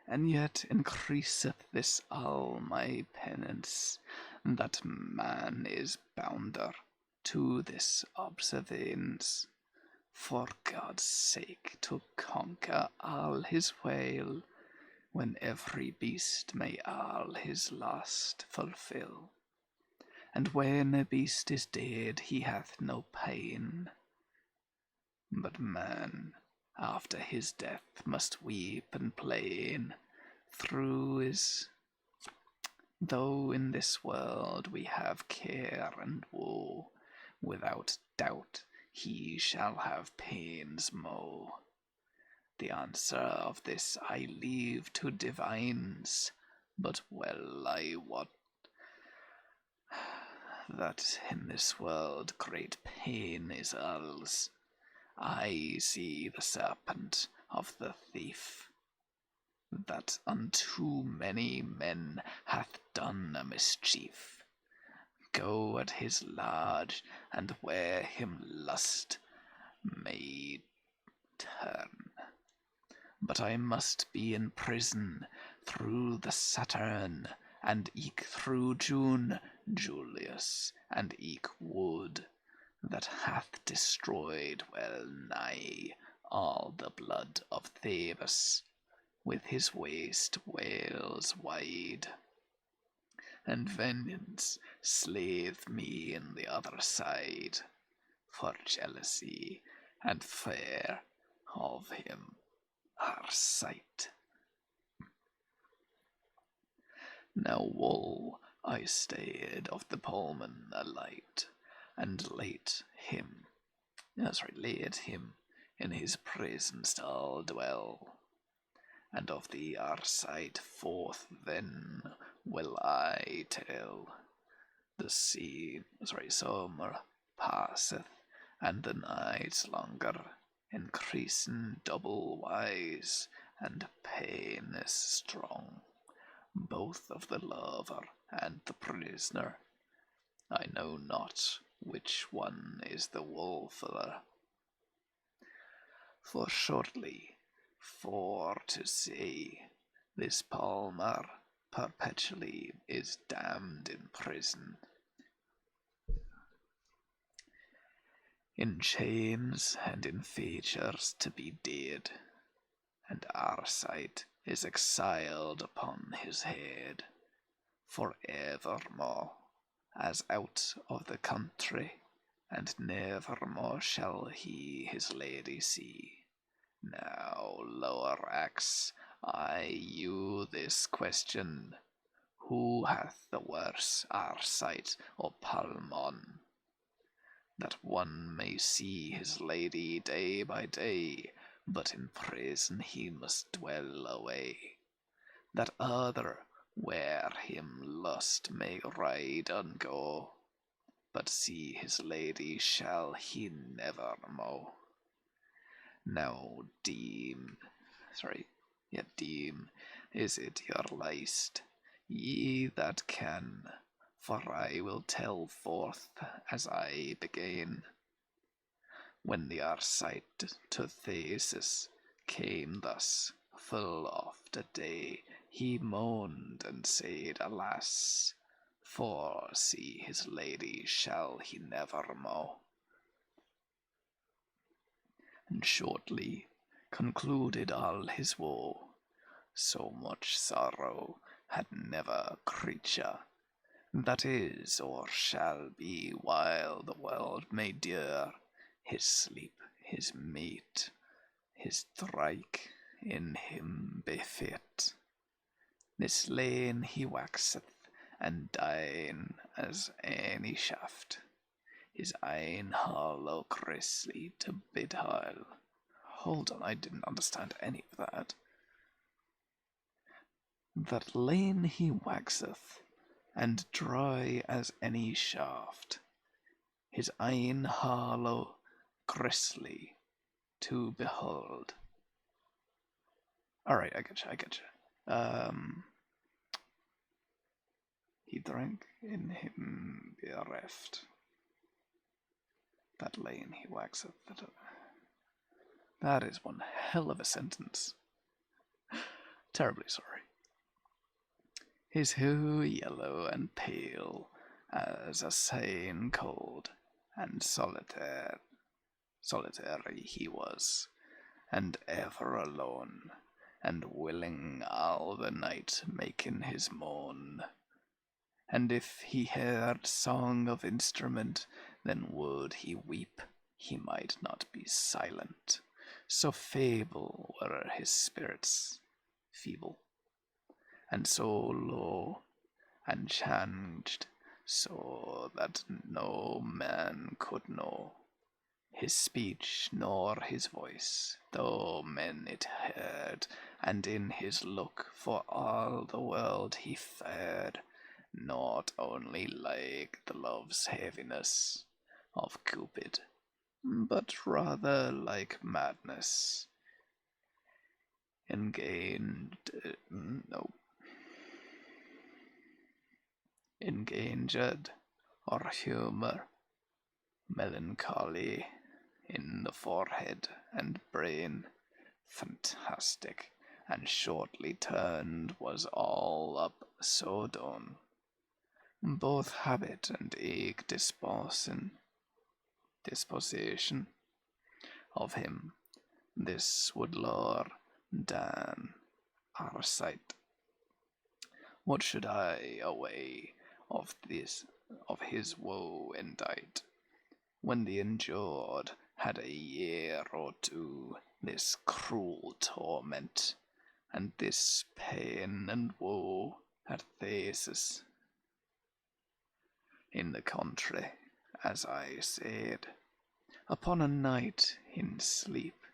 And yet increaseth this all my penance, that man is bounder to this observance, for God's sake to conquer all his wail, when every beast may all his lust fulfill. And when a beast is dead, he hath no pain, but man after his death must weep and plain through his. Though in this world we have care and woe, without doubt he shall have pains mo. The answer of this I leave to divines, but well I wot that in this world great pain is all's. I see the serpent of the thief, that unto many men hath done a mischief, go at his large, and where him lust may turn. But I must be in prison through the Saturn, and eke through June, Julius, and eke wood, that hath destroyed well nigh all the blood of Thebes with his waste wales wide. And vengeance slayeth me in the other side, for jealousy and fear of him are sight. Now woe I stayed of the Pullman alight, and laid him in his prison stall dwell. And of the Arcite forth then will I tell. The summer passeth, and the nights longer, increasing double wise, and pain is strong, both of the lover and the prisoner. I know not which one is the wofuller. For shortly, for to say, this Palmer perpetually is damned in prison, in chains and in fetters to be dead, and Arcite is exiled upon his head for evermore, as out of the country, and nevermore shall he his lady see. Now, Lorax, I you this question, who hath the worse, Arcite or Palmon? That one may see his lady day by day, but in prison he must dwell away. That other, where him lust may ride and go, but see his lady shall he never mo. Now deem, is it your list, ye that can, for I will tell forth as I begin. When the Arcite to Theseus came thus, full oft a day he moaned and said, alas, for see his lady shall he never mo. And shortly concluded all his woe. So much sorrow had never creature, that is or shall be while the world may dure, his sleep, his meat, his strike in him befit. Mislain he waxeth, and dying as any shaft, his ein hollow grisly to bid heil. Hold on, I didn't understand any of that. That lane he waxeth, and dry as any shaft, his ein hollow grisly to behold. Alright, I getcha. He drank in him bereft. That lane he waxeth. That is one hell of a sentence. Terribly sorry. His hue yellow and pale as a seine cold, and solitary he was, and ever alone, and willing all the night making his moan. And if he heard song of instrument, then would he weep, he might not be silent, so feeble were his spirits, and so low and changed, so that no man could know his speech nor his voice, though men it heard, and in his look for all the world he fared, not only like the love's heaviness of Cupid, but rather like madness. Endangered or humor, melancholy in the forehead and brain, fantastic, and shortly turned was all up so done. Both habit and eke disposition of him, this would lure Dan our sight. What should I away of his woe indite, when the endured had a year or two this cruel torment, and this pain and woe at Thesis. In the country, as I said, upon a night in sleep,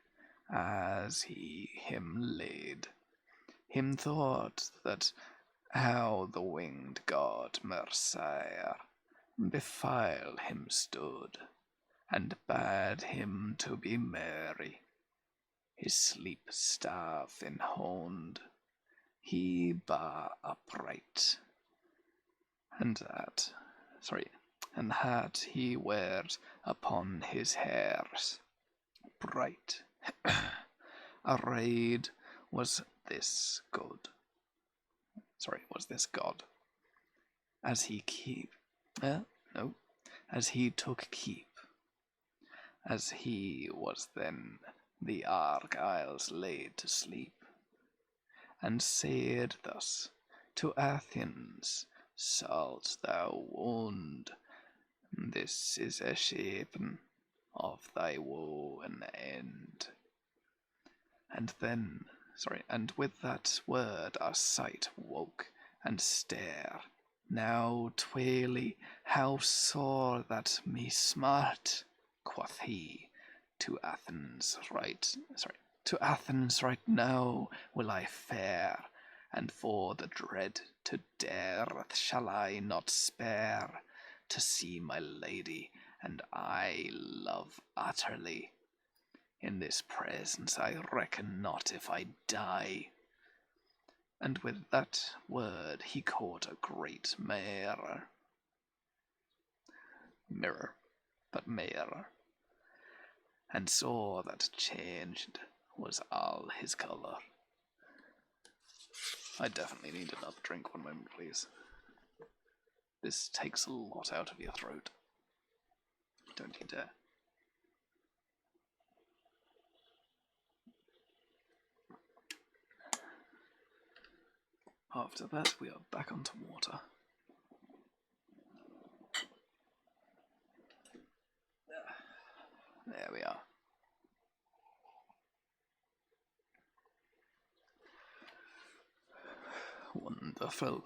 as he him laid, him thought that how the winged god Messiah befile him stood, and bade him to be merry, his sleep staff in hand, he bar upright, and hat he wears upon his hairs bright. Arrayed was this god, as he took keep, as he was then the Argyles laid to sleep, and said thus to Athens, Salt thou wound, this is a shapen of thy woe and end. And with that word our sight woke and stare. Now, Twaley, how sore that me smart, quoth he, to Athens right now will I fare, and for the dread to dare shall I not spare, to see my lady, and I love utterly. In this presence I reckon not if I die. And with that word he caught a great mirror, and saw that changed was all his colour. I definitely need another drink. One moment, please. This takes a lot out of your throat. Don't you dare. After that, we are back onto water. There we are. Wonderful.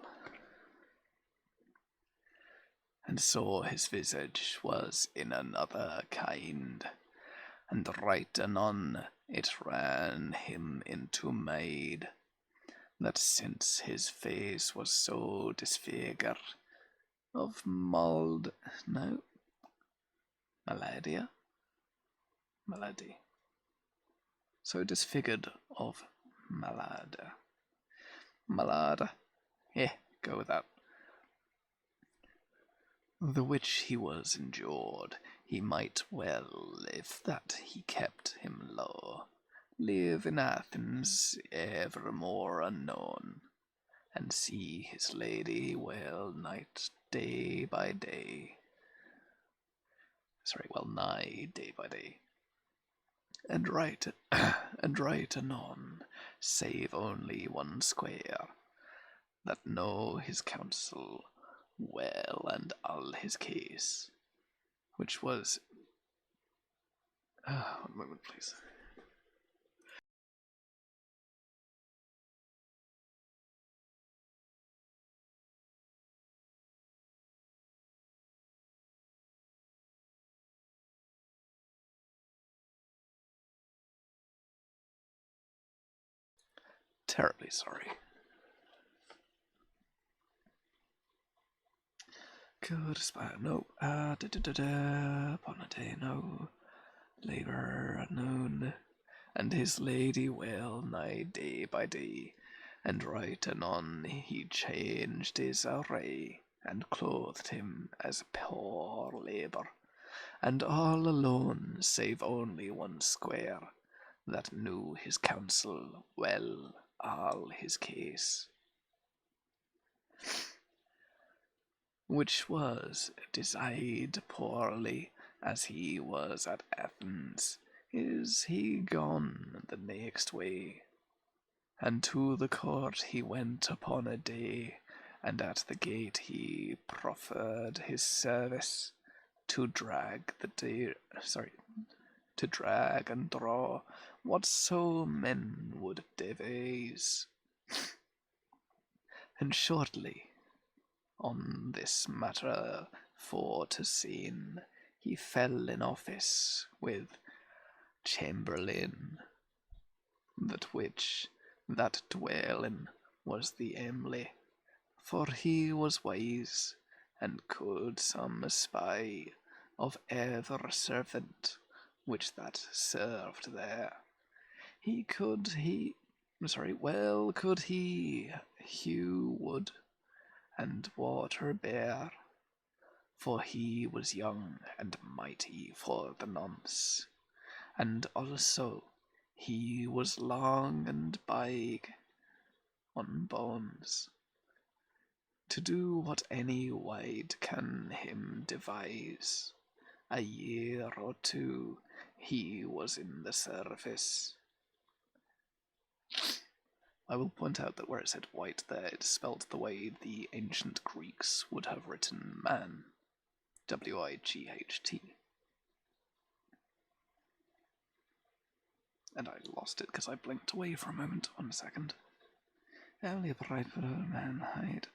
And saw his visage was in another kind, and right anon it ran him into maid, that since his face was so disfigured of malady, so disfigured of Malada. Malada. Go with that. The which he was endured, he might well, if that he kept him low, live in Athens evermore unknown, and see his lady well day by day. Nigh day by day. And right and right anon, save only one square, that know his counsel well and all his case, which was 1 moment, please. Terribly sorry. Could aspire no upon a day no labor at noon, and his lady well nigh day by day, and right anon he changed his array, and clothed him as poor labor, and all alone save only one square, that knew his counsel well all his case, which was desired poorly, as he was at Athens, is he gone the next way, and to the court he went upon a day, and at the gate he proffered his service to drag to drag and draw whatso men would devise, and shortly on this matter for to seen, he fell in office with Chamberlain, that dwellin was the Emily, for he was wise, and could some espy of either servant which that served there. Could he hew wood and water bear, for he was young and mighty for the nonce, and also he was long and big on bones, to do what any wight can him devise. A year or two he was in the service. I will point out that where it said white there, it's spelt the way the ancient Greeks would have written man. W-I-G-H-T. And I lost it because I blinked away for a moment. 1 second. Only a bright man hide.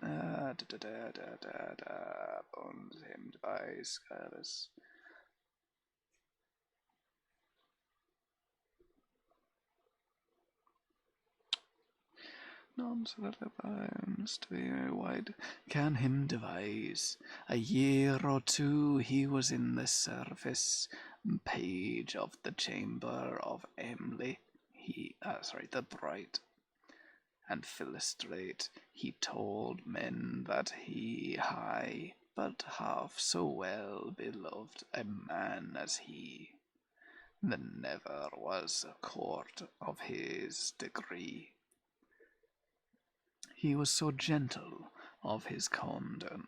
Bones him devise service. None so that the bones to be wide can him devise. A year or two he was in the service, page of the chamber of Emily. The bright and Philostrate, he told men that he high, but half so well beloved a man as he. There never was a court of his degree. He was so gentle of his condication,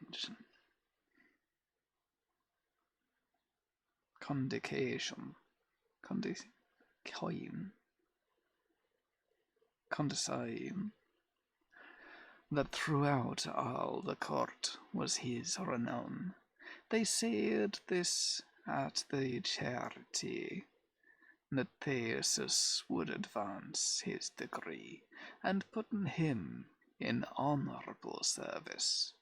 that throughout all the court was his renown. They said this at the charity, that Theseus would advance his degree, and put him in honourable service,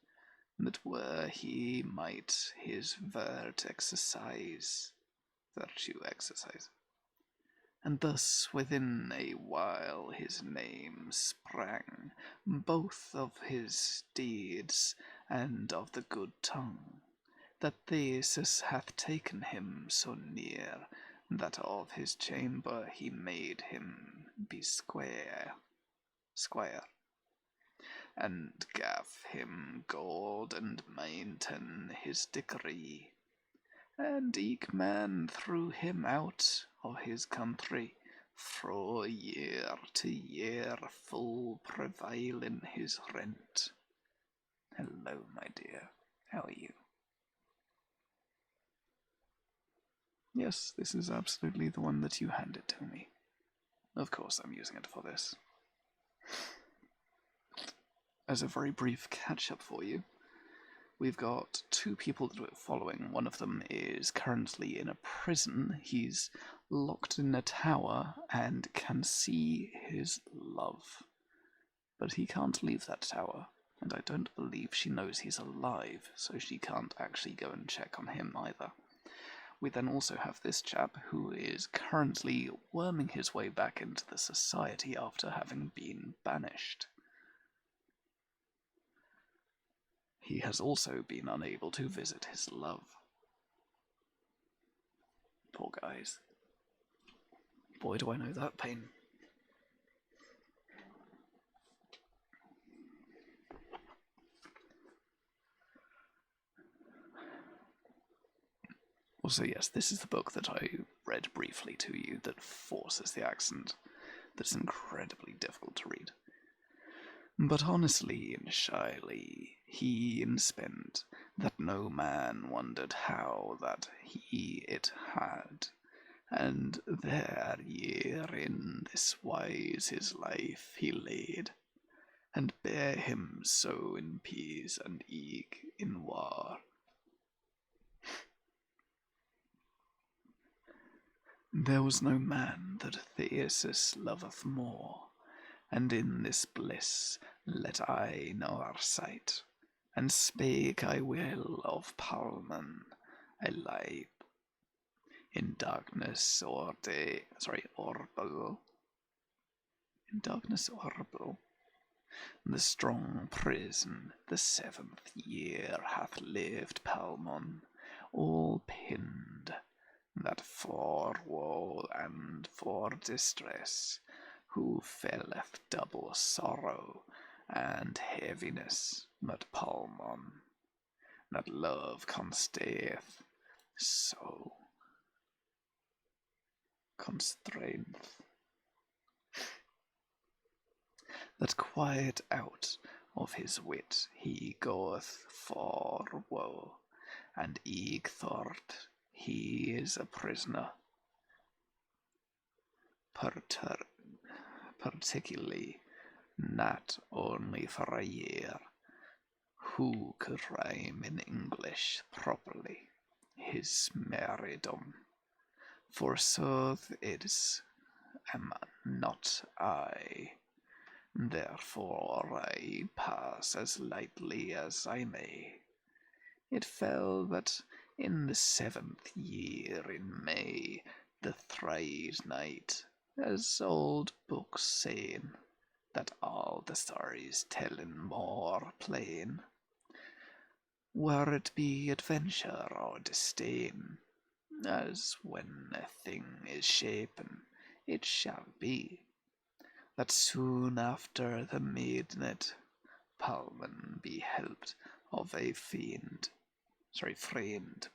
that where he might his virtue exercise, and thus within a while his name sprang, both of his deeds and of the good tongue, that Theseus hath taken him so near, that of his chamber he made him be squire, and gave him gold and maintain his degree, and eke man threw him out of his country, fro year to year full prevailing his rent. Hello, my dear, how are you? Yes, this is absolutely the one that you handed to me. Of course, I'm using it for this. As a very brief catch-up for you, we've got two people that we're following. One of them is currently in a prison. He's locked in a tower and can see his love. But he can't leave that tower, and I don't believe she knows he's alive, so she can't actually go and check on him either. We then also have this chap who is currently worming his way back into the society after having been banished. He has also been unable to visit his love. Poor guys. Boy, do I know that pain. Also, yes, this is the book that I read briefly to you that forces the accent. That's incredibly difficult to read. But honestly and shyly, he inspent that no man wondered how that he it had, and there year in this wise his life he laid, and bare him so in peace and eke in war. There was no man that Theseus loveth more, and in this bliss let I nor sight, and spake I will of Palman, a light in darkness orble, in darkness orble. The strong prison the 7th year hath lived Palmon, all pinned, that for woe and for distress, who felleth double sorrow and heaviness, but Palmon, that love constayeth, so constraineth, that quiet out of his wit he goeth for woe, and eke thought he is a prisoner, particularly not only for a year, who could rhyme in English properly his martyrdom. Forsooth it am not I, therefore I pass as lightly as I may. It fell that in the 7th year in May, the thrice night, as old books sayn, that all the stories tellin more plain, were it be adventure or disdain, as when a thing is shapen, it shall be, that soon after the midnight Palman be helped of a friend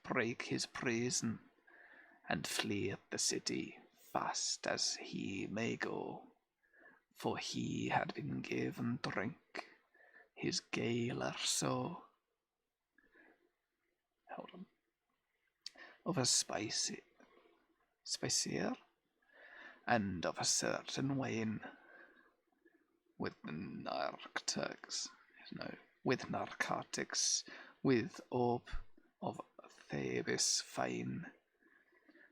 break his prison, and fleeth the city fast as he may go, for he had been given drink, his gaoler so. Hold on. Of a spicier, and of a certain wine, with narcotics, with ope of Thebes fine,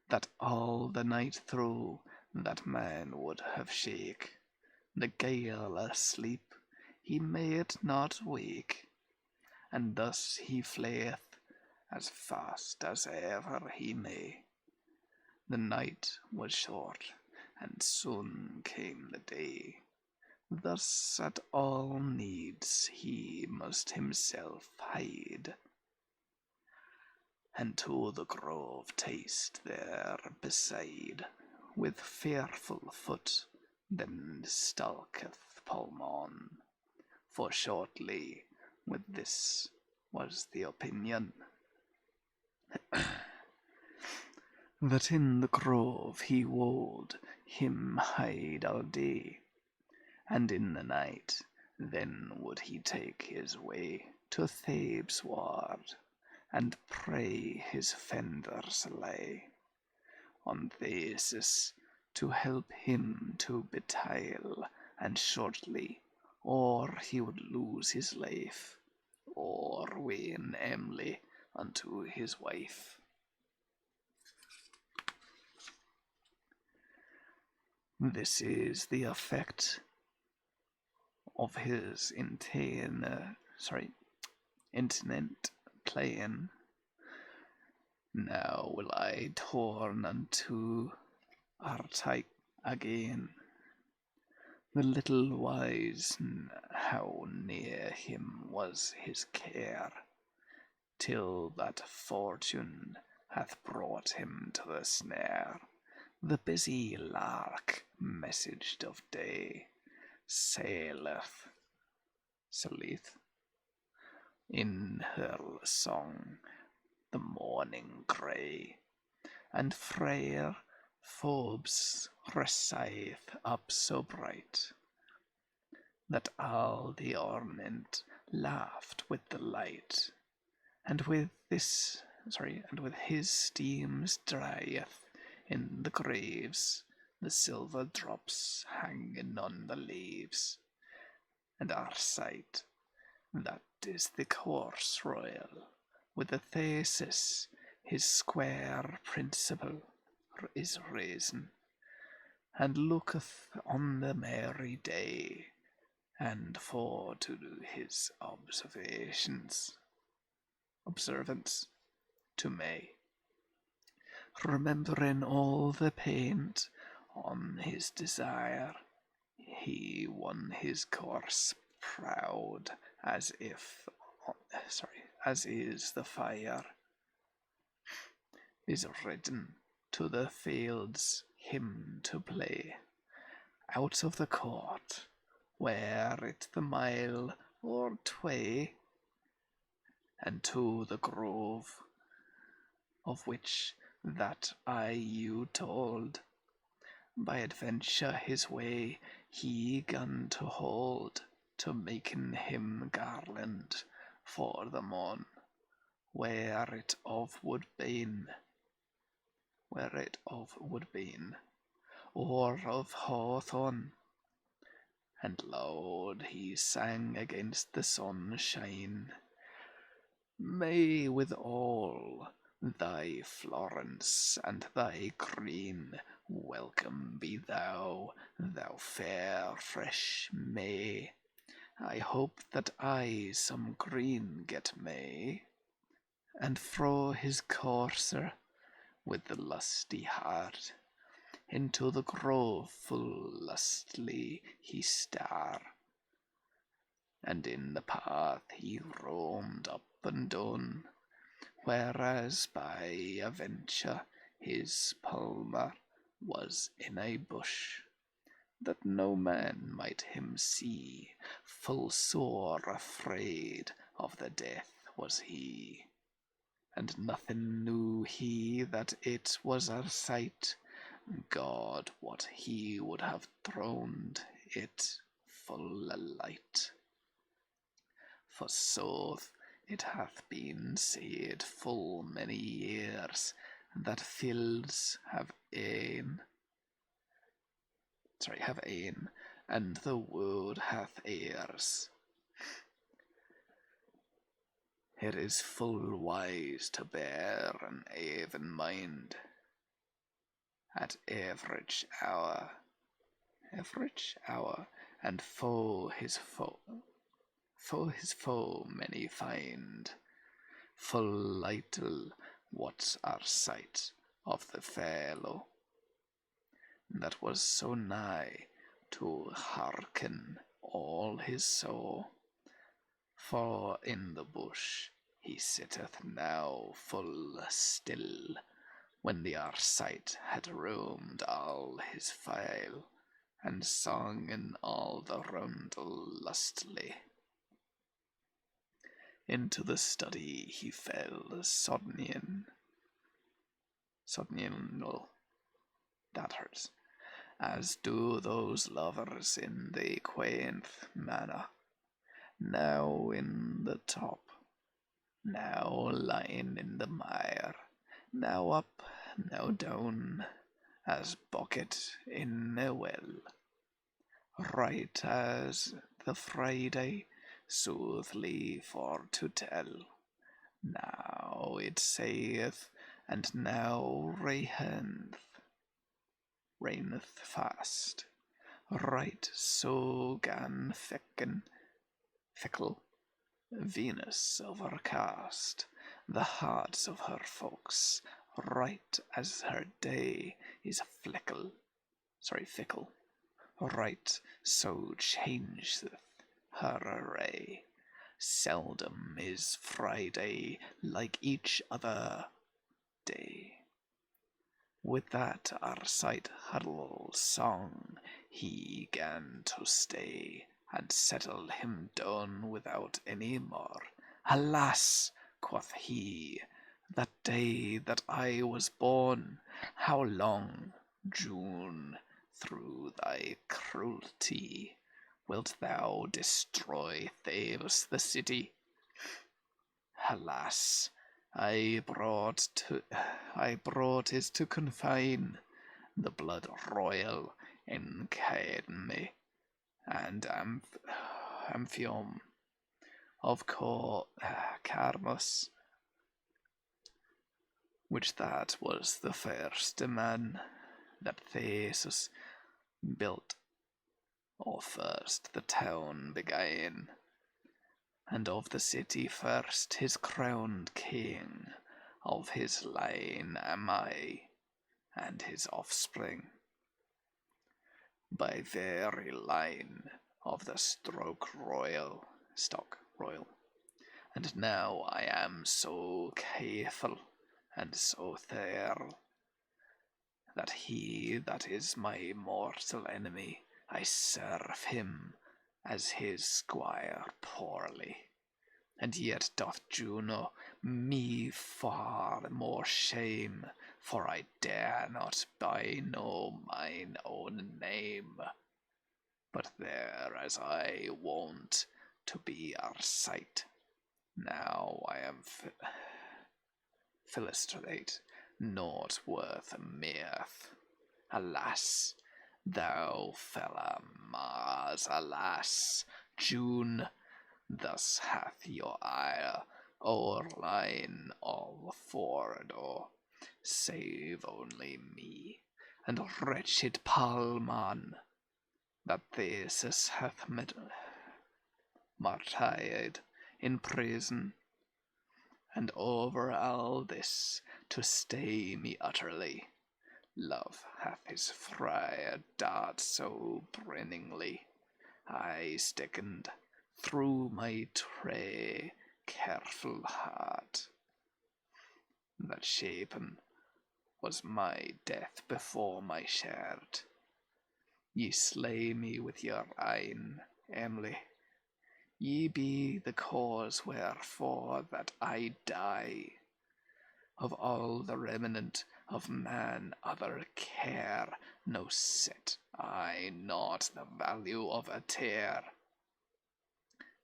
that all the night through that man would have shake, the gaoler asleep, he may't not wake, and thus he fleeth as fast as ever he may. The night was short, and soon came the day. Thus at all needs he must himself hide. and to the grove taste there beside, with fearful foot, then stalketh Palmon. For shortly with this was the opinion, that in the grove he wold him hide all day, and in the night then would he take his way to Thebes ward, and pray his fenders lay on Theseus to help him to beguile, and shortly, or he would lose his life, or win Emily unto his wife. This is the effect of his intent playing. Now will I turn unto Artyche again. The little wise how near him was his care, till that fortune hath brought him to the snare. The busy lark, messaged of day, saileth in her song the morning grey, and frail Phobos riseth up so bright, that all the ornament laughed with delight, and with his steams dryeth in the graves the silver drops hanging on the leaves, and our sight, that is the course royal, with the Theseus his square principle is risen, and looketh on the merry day, and for to do his observance to May, remembering all the paint on his desire, he won his course proud as is the fire, is ridden to the fields him to play, out of the court, where it the mile or tway, and to the grove, of which that I you told, by adventure his way he gun to hold, to making him garland for the morn, where it of would been, or of hawthorn, and loud he sang against the sunshine, May with all thy Florence and thy green welcome be thou fair fresh May. I hope that I some green get may. And fro his courser with the lusty heart into the grove full lustily he star, and in the path he roamed up and down, whereas by adventure his palmer was in a bush, that no man might him see, full sore afraid of the death was he, and nothing knew he that it was a sight, God what he would have throned it full a light. For sooth it hath been said full many years that fields have ane, and the world hath ears. It is full wise to bear an even mind at average hour, and foe his foe many find, full little what our sight of the fellow that was so nigh to hearken all his soul, for in the bush he sitteth now full still, when the Arcite had roamed all his file, and sung in all the roundel lustily. Into the study he fell sodnianal, that hurts, as do those lovers in the quainth manner, now in the top, now lying in the mire, now up, now down, as bucket in a well, right as the Friday soothly for to tell. Now it saith, and now reigneth fast, right so gan fickle Venus overcast the hearts of her folks, right as her day is fickle, right so changeth her array. Seldom is Friday like each other day. With that Arcite huddle song he gan to stay, and settle him down without any more. Alas, quoth he, that day that I was born, how long, June, through thy cruelty, wilt thou destroy Thebes the city? Alas, I brought it to confine the blood royal in Cadme and Amphion of Carmus, which that was the first man that Theseus built, or first the town began, and of the city first his crowned king, of his line am I, and his offspring, by very line of the stock royal, and now I am so careful and so fair, that he that is my mortal enemy, I serve him as his squire poorly, and yet doth Juno me far more shame, for I dare not by know mine own name, but there as I wont to be Arcite. Now I am Philostrate, naught worth a mirth. Alas, thou fella Mars, alas, June, thus hath your ire o'erlain all Fordo, save only me, and wretched Palman, that Theseus hath martyred in prison, and over all this, to stay me utterly, love hath his friar dart so brenningly, I stickened through my tray careful heart, that shapen was my death before my shirt. Ye slay me with your eyne, Emily, ye be the cause wherefore that I die. Of all the remnant of man other care, no set I not the value of a tear,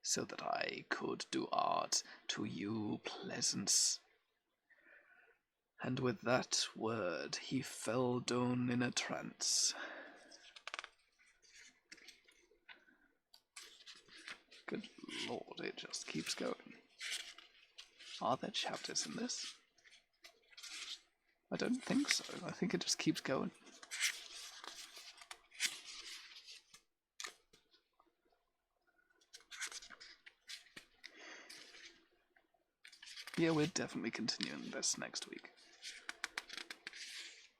so that I could do aught to you pleasance. And with that word he fell down in a trance. Good lord, it just keeps going. Are there chapters in this? I don't think so. I think it just keeps going. Yeah, we're definitely continuing this next week.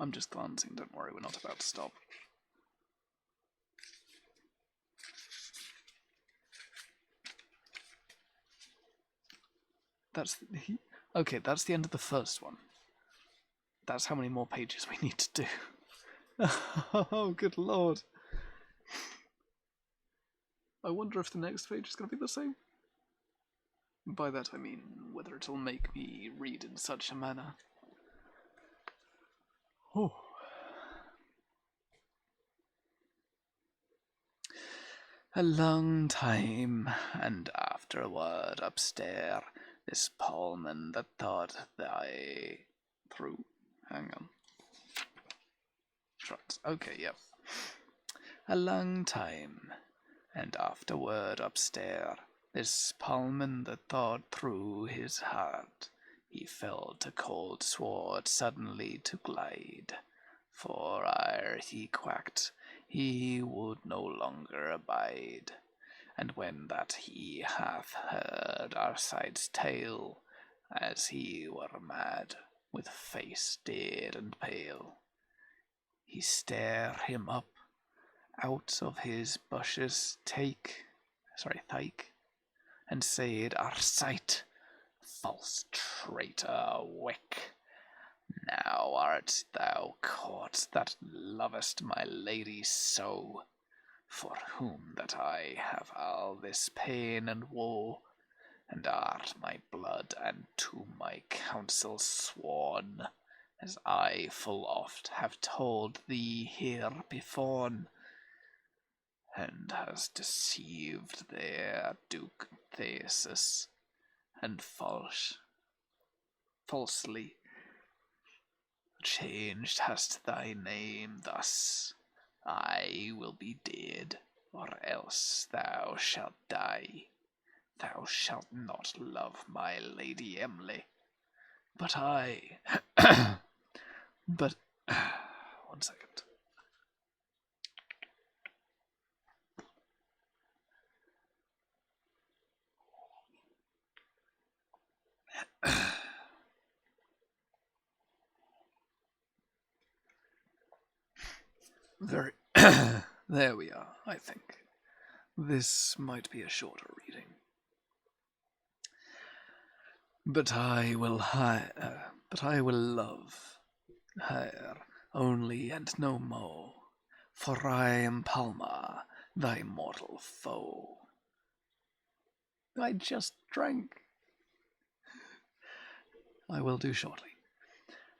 I'm just glancing, don't worry, we're not about to stop. Okay, that's the end of the first one. That's how many more pages we need to do. Oh, good lord. I wonder if the next page is going to be the same. By that I mean whether it'll make me read in such a manner. Oh. A long time, and afterward upstairs, this Pullman that thought thy through. Hang on. Trucks. Okay, yep. A long time, and afterward upstairs, this Pullman that thought through his heart, he felt a cold sword suddenly to glide, for ere he quacked, he would no longer abide. And when that he hath heard Arside's tale, as he were mad, with face dead and pale, he stare him up out of his bushes thike, and said, Arcite, false traitor, wick, now art thou caught that lovest my lady so, for whom that I have all this pain and woe, and art my blood and to my counsel sworn, as I full oft have told thee here before, and has deceived their Duke Theseus, and falsely changed hast thy name thus. I will be dead, or else thou shalt die. Thou shalt not love my Lady Emily, but I... but... one second. Very... there we are, I think. This might be a shorter reading. But I will love her only and no more, for I am Palma, thy mortal foe. I just drank. I will do shortly.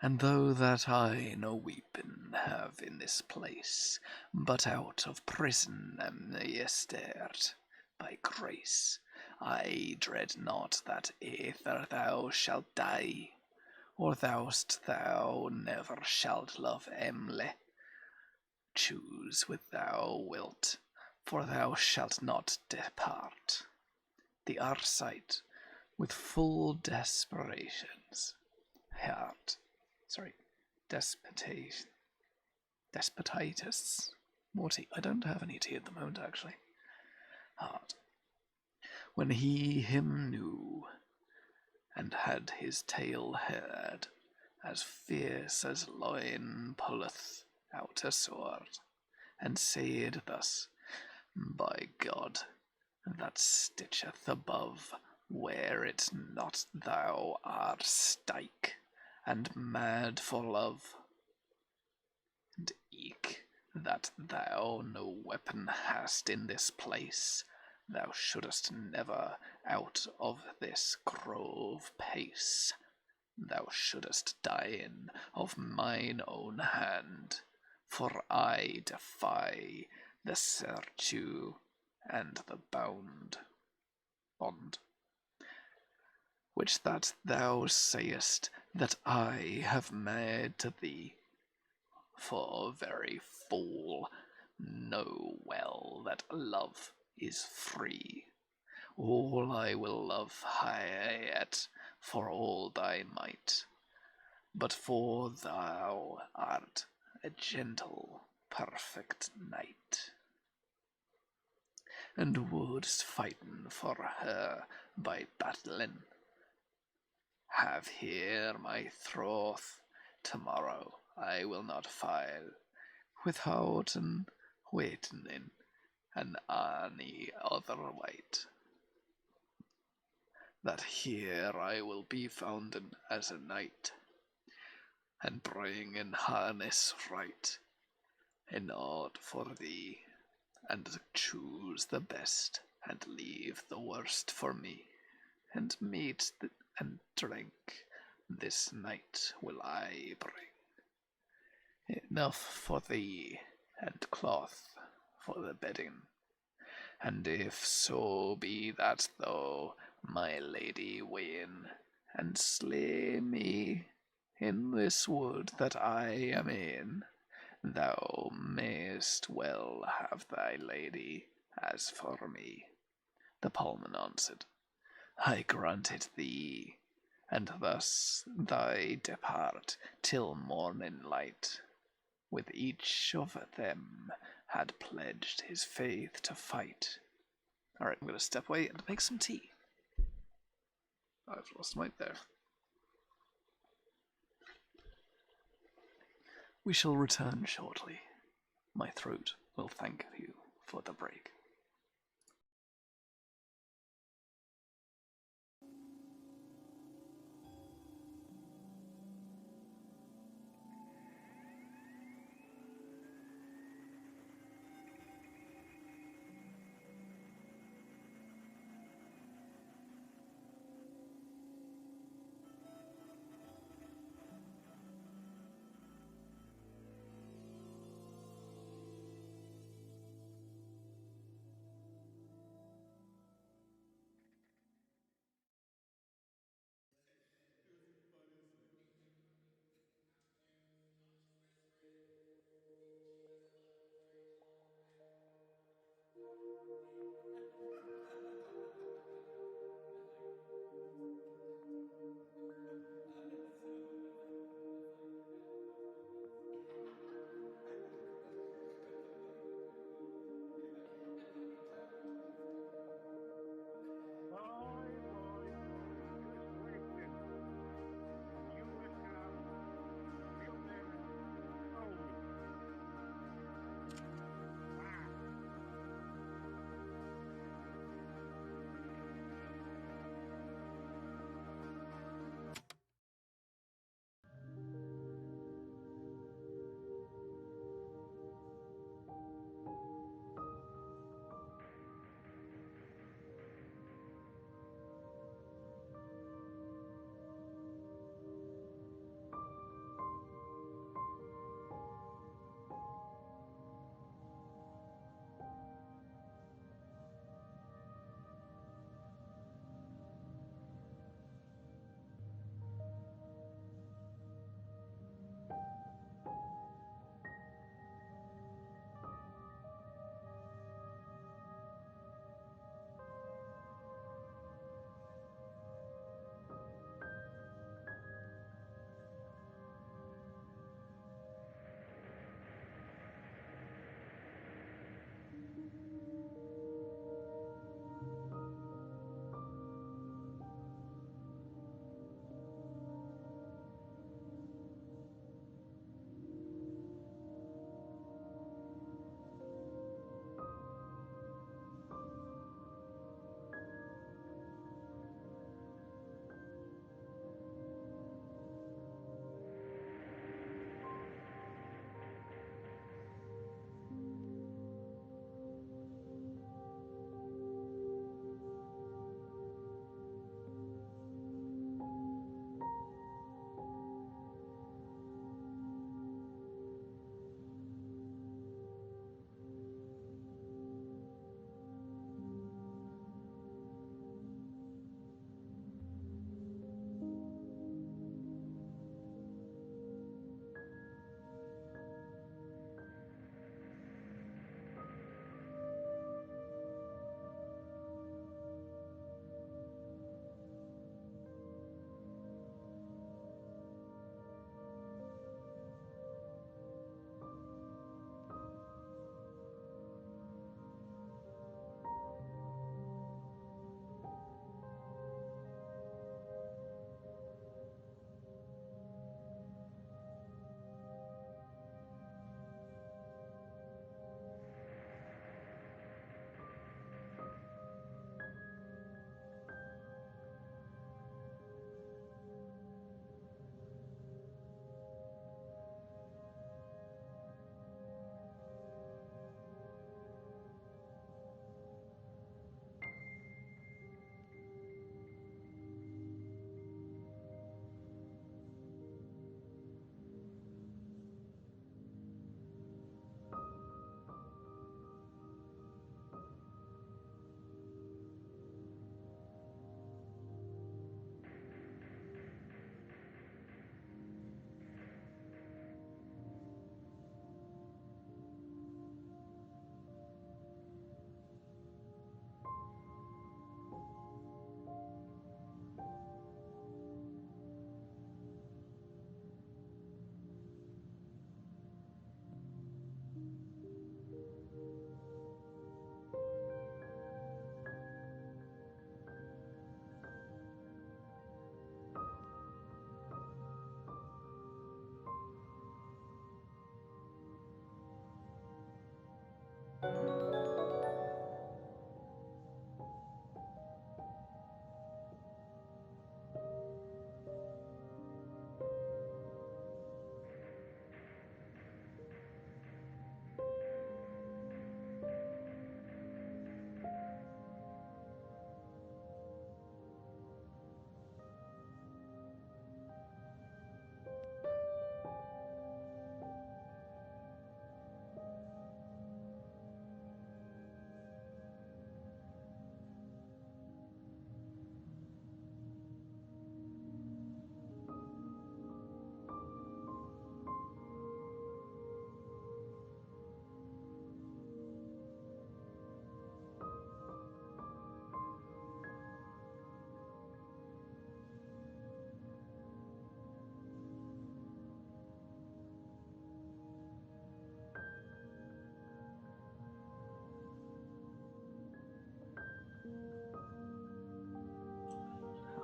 And though that I no weepon have in this place, but out of prison am yestered by grace, I dread not that either thou shalt die, or thou never shalt love Emily. Choose which thou wilt, for thou shalt not depart. The Arcite, with full desperations, despotatitis. Morty. I don't have any tea at the moment, actually. Heart. When he him knew, and had his tale heard, as fierce as loin pulleth out a sword, and said thus, By God, that stitcheth above, were it not thou art stike, and mad for love, and eke that thou no weapon hast in this place, thou shouldest never out of this grove pace. Thou shouldest die in of mine own hand, for I defy the surtue and the bond, which that thou sayest that I have made to thee. For very fool, know well that love is free. All I will love high yet, for all thy might, but for thou art a gentle, perfect knight, and wouldst fighten for her by battling. Have here my troth, tomorrow I will not file, withouten waiting in any other wight. that here I will be found as a knight, and bring in harness right, in order for thee, and choose the best, and leave the worst for me, and meat and drink this night will I bring. Enough for thee, and cloth for the bedding. And if so be that thou, my lady, win, and slay me in this wood that I am in, thou mayst well have thy lady. As for me, the Pullman answered, I grant it thee, and thus thy depart till morning light, with each of them had pledged his faith to fight. Alright, I'm going to step away and make some tea. I've lost my there. We shall return shortly. My throat will thank you for the break.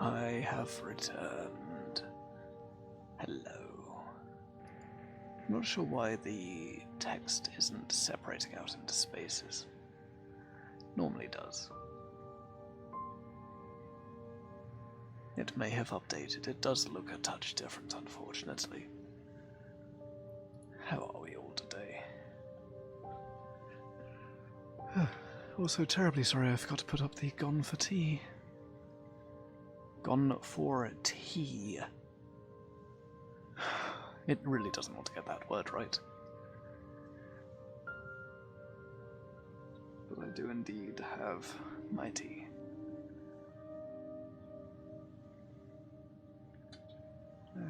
I have returned. Hello. I'm not sure why the text isn't separating out into spaces. Normally does. It may have updated. It does look a touch different, unfortunately. How are we all today? Also terribly sorry I forgot to put up the Gone for Tea. Gone for Tea. It really doesn't want to get that word right. But I do indeed have my tea.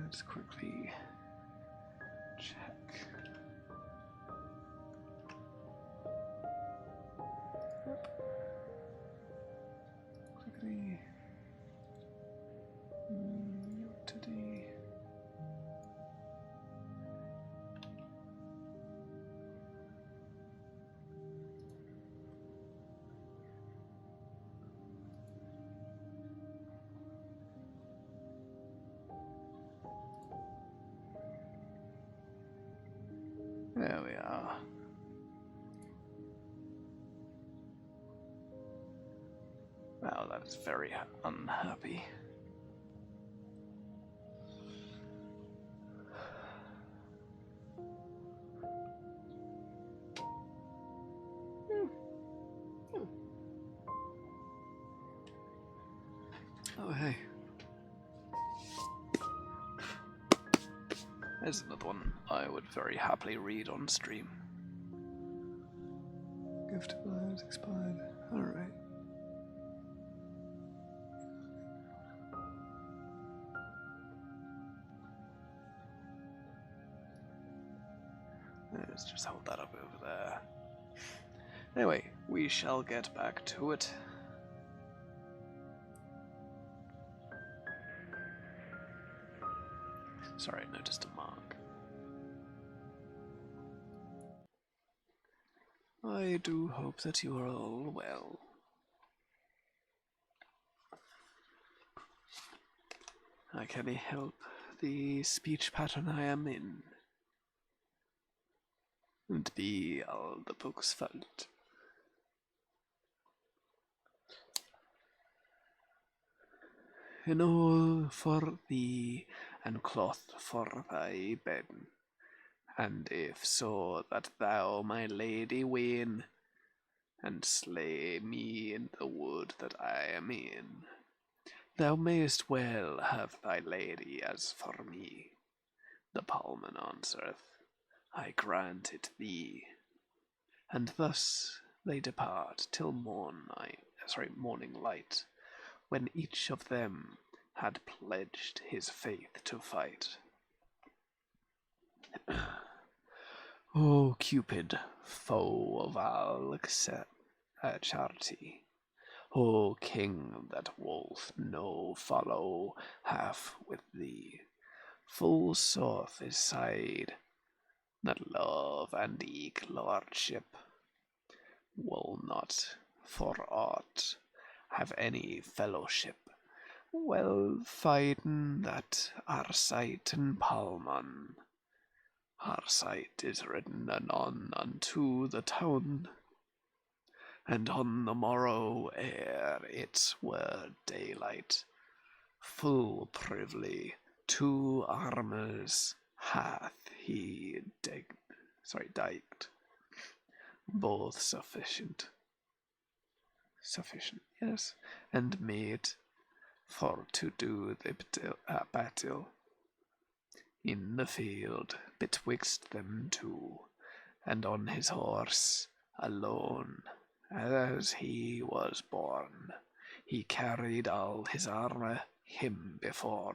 Let's quickly check. Yep. Quickly. Today. There we are. Wow, that is very unhappy. Oh, hey. There's another one I would very happily read on stream. Gift has expired. Alright. Let's just hold that up over there. Anyway, we shall get back to it. Sorry, I noticed a mark. I do hope that you are all well. I can help the speech pattern I am in. And be all the book's fault. In all for thee, and cloth for thy bed. And if so that thou, my lady, win, and slay me in the wood that I am in, thou mayst well have thy lady as for me. The Palman answereth, I grant it thee. And thus they depart till morning light, when each of them had pledged his faith to fight. O Cupid, foe of all charity, O king that wolf no follow half with thee, full soth is side that love and eke lordship will not for aught have any fellowship. Well fighten that Arcite and Palman. Arcite is ridden anon unto the town, and on the morrow ere it were daylight, full privily 2 armors hath he dyked, both sufficient, yes, and made for to do the battle in the field betwixt them two, and on his horse alone, as he was born, he carried all his armor him before,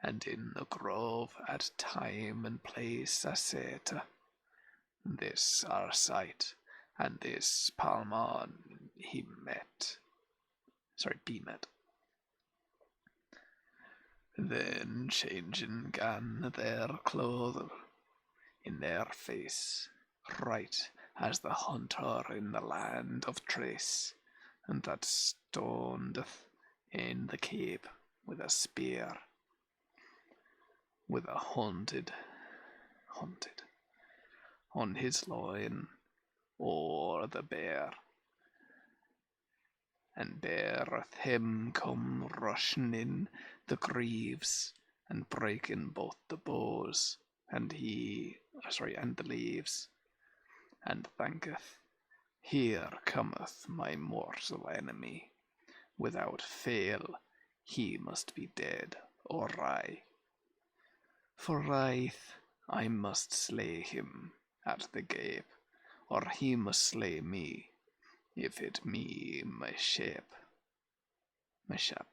and in the grove at time and place assete, this Arcite and this Palman he be met. Then changing gan their clothes in their face, right as the hunter in the land of Trace, and that stoneth in the cape with a spear, with a haunted, on his loin, or the bear, and beareth him come rushing in the greaves, and breaking both the bows, and and the leaves, and thinketh, here cometh my mortal enemy. Without fail, he must be dead, or I. For right, I must slay him at the gape, or he must slay me, if it me mishap, mishap,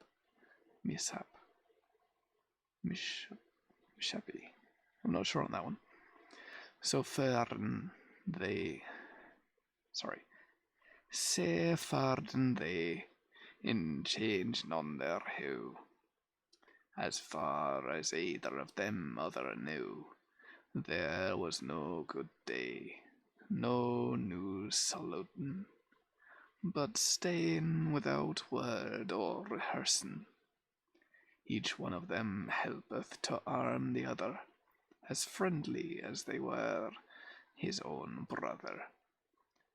mishappy. I'm not sure on that one. So fern they, say farden they, in change none their hue, as far as either of them other knew. There was no good day, no news salutin', but staying without word or rehearsing. Each one of them helpeth to arm the other, as friendly as they were his own brother,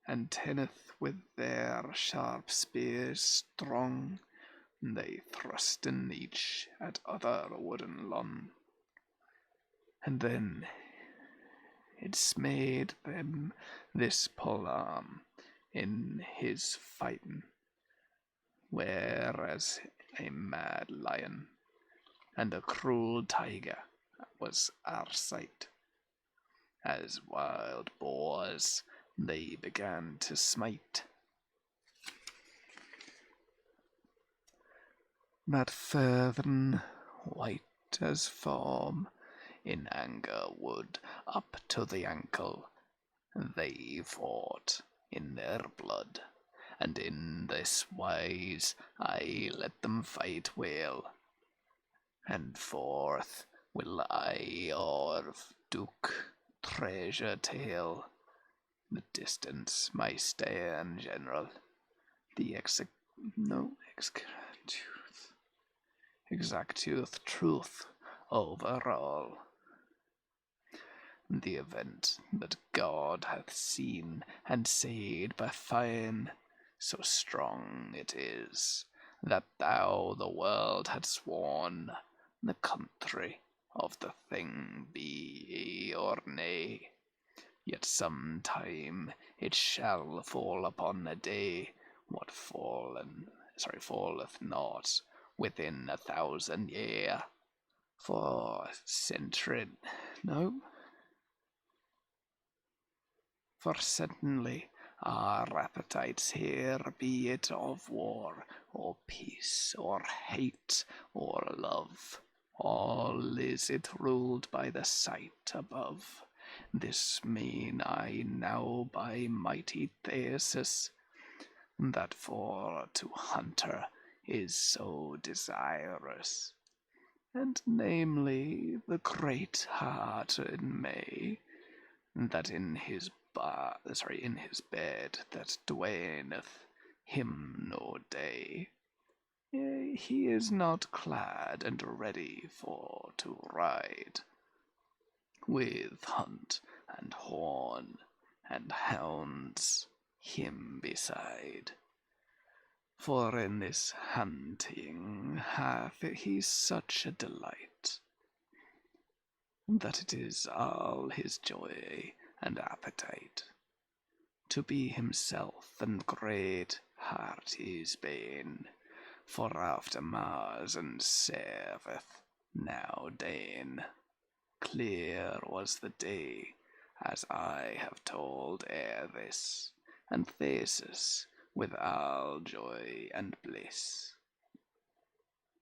and tenneth with their sharp spears strong, they thrusten each at other wooden lung. And then it smade them this polearm in his fighting, whereas a mad lion and a cruel tiger was our sight. As wild boars they began to smite. That furthen, white as foam, in anger would up to the ankle, they fought in their blood, and in this wise I let them fight well. And forth will I of Duke Treasure tale, the distance my stay in general, the exacteth truth over all. The event that God hath seen and said by fine, so strong it is, that thou the world had sworn, the country of the thing be yea or nay. Yet some time it shall fall upon a day, what falleth not within 1,000 year. For certainly our appetites here, be it of war, or peace, or hate, or love, all is it ruled by the sight above. This mean I now by mighty Theseus, that for to hunter is so desirous, and namely the great heart in May, that in his bed that dwaneth him no day, he is not clad and ready for to ride, with hunt and horn and hounds him beside. For in this hunting hath he such a delight, that it is all his joy and appetite. To be himself and great heart his bane, for after Mars and Sabbath now deign. Clear was the day, as I have told ere this, and Theseus with all joy and bliss,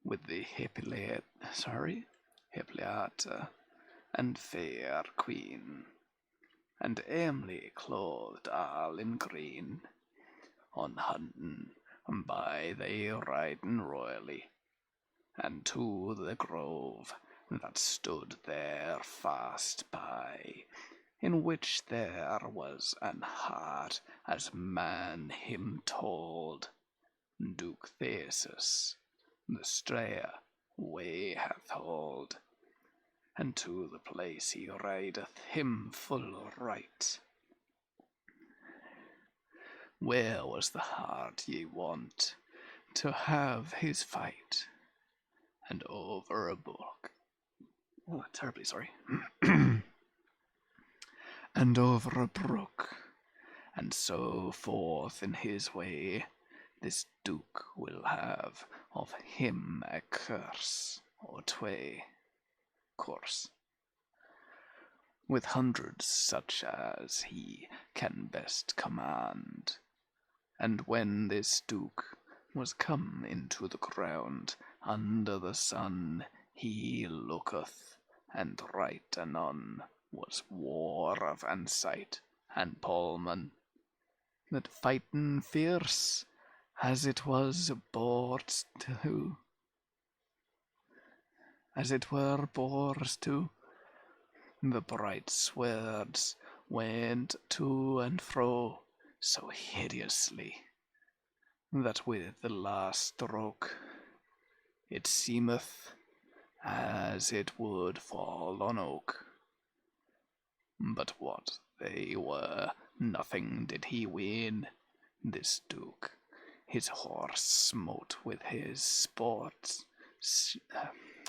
with the Hippolyta and fair queen, and Emily clothed all in green, on hunting by they riding royally, and to the grove that stood there fast by, in which there was an heart as man him told, Duke Theseus the strayer way hath hold, and to the place he rideth him full right. Where was the heart ye want to have his fight? And over a brook, oh, terribly sorry, and over a brook, and so forth in his way, this Duke will have of him a curse or tway. Course, with hundreds such as he can best command. And when this Duke was come into the ground under the sun, he looketh, and right anon was war of Ansight and Polman, that fighten fierce, as it was boars to, as it were boars to. The bright swords went to and fro so hideously, that with the last stroke it seemeth as it would fall on oak. But what they were, nothing did he win, this Duke. His horse smote with his sports, sheen,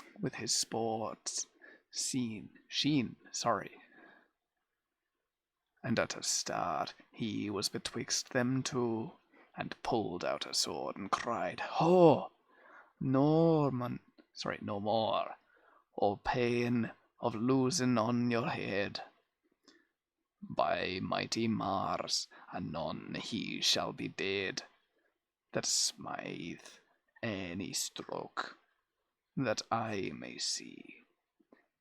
and at a start he was betwixt them two, and pulled out a sword and cried, "Ho! No more, o pain of losing on your head. By mighty Mars, anon he shall be dead, that smite any stroke that I may see.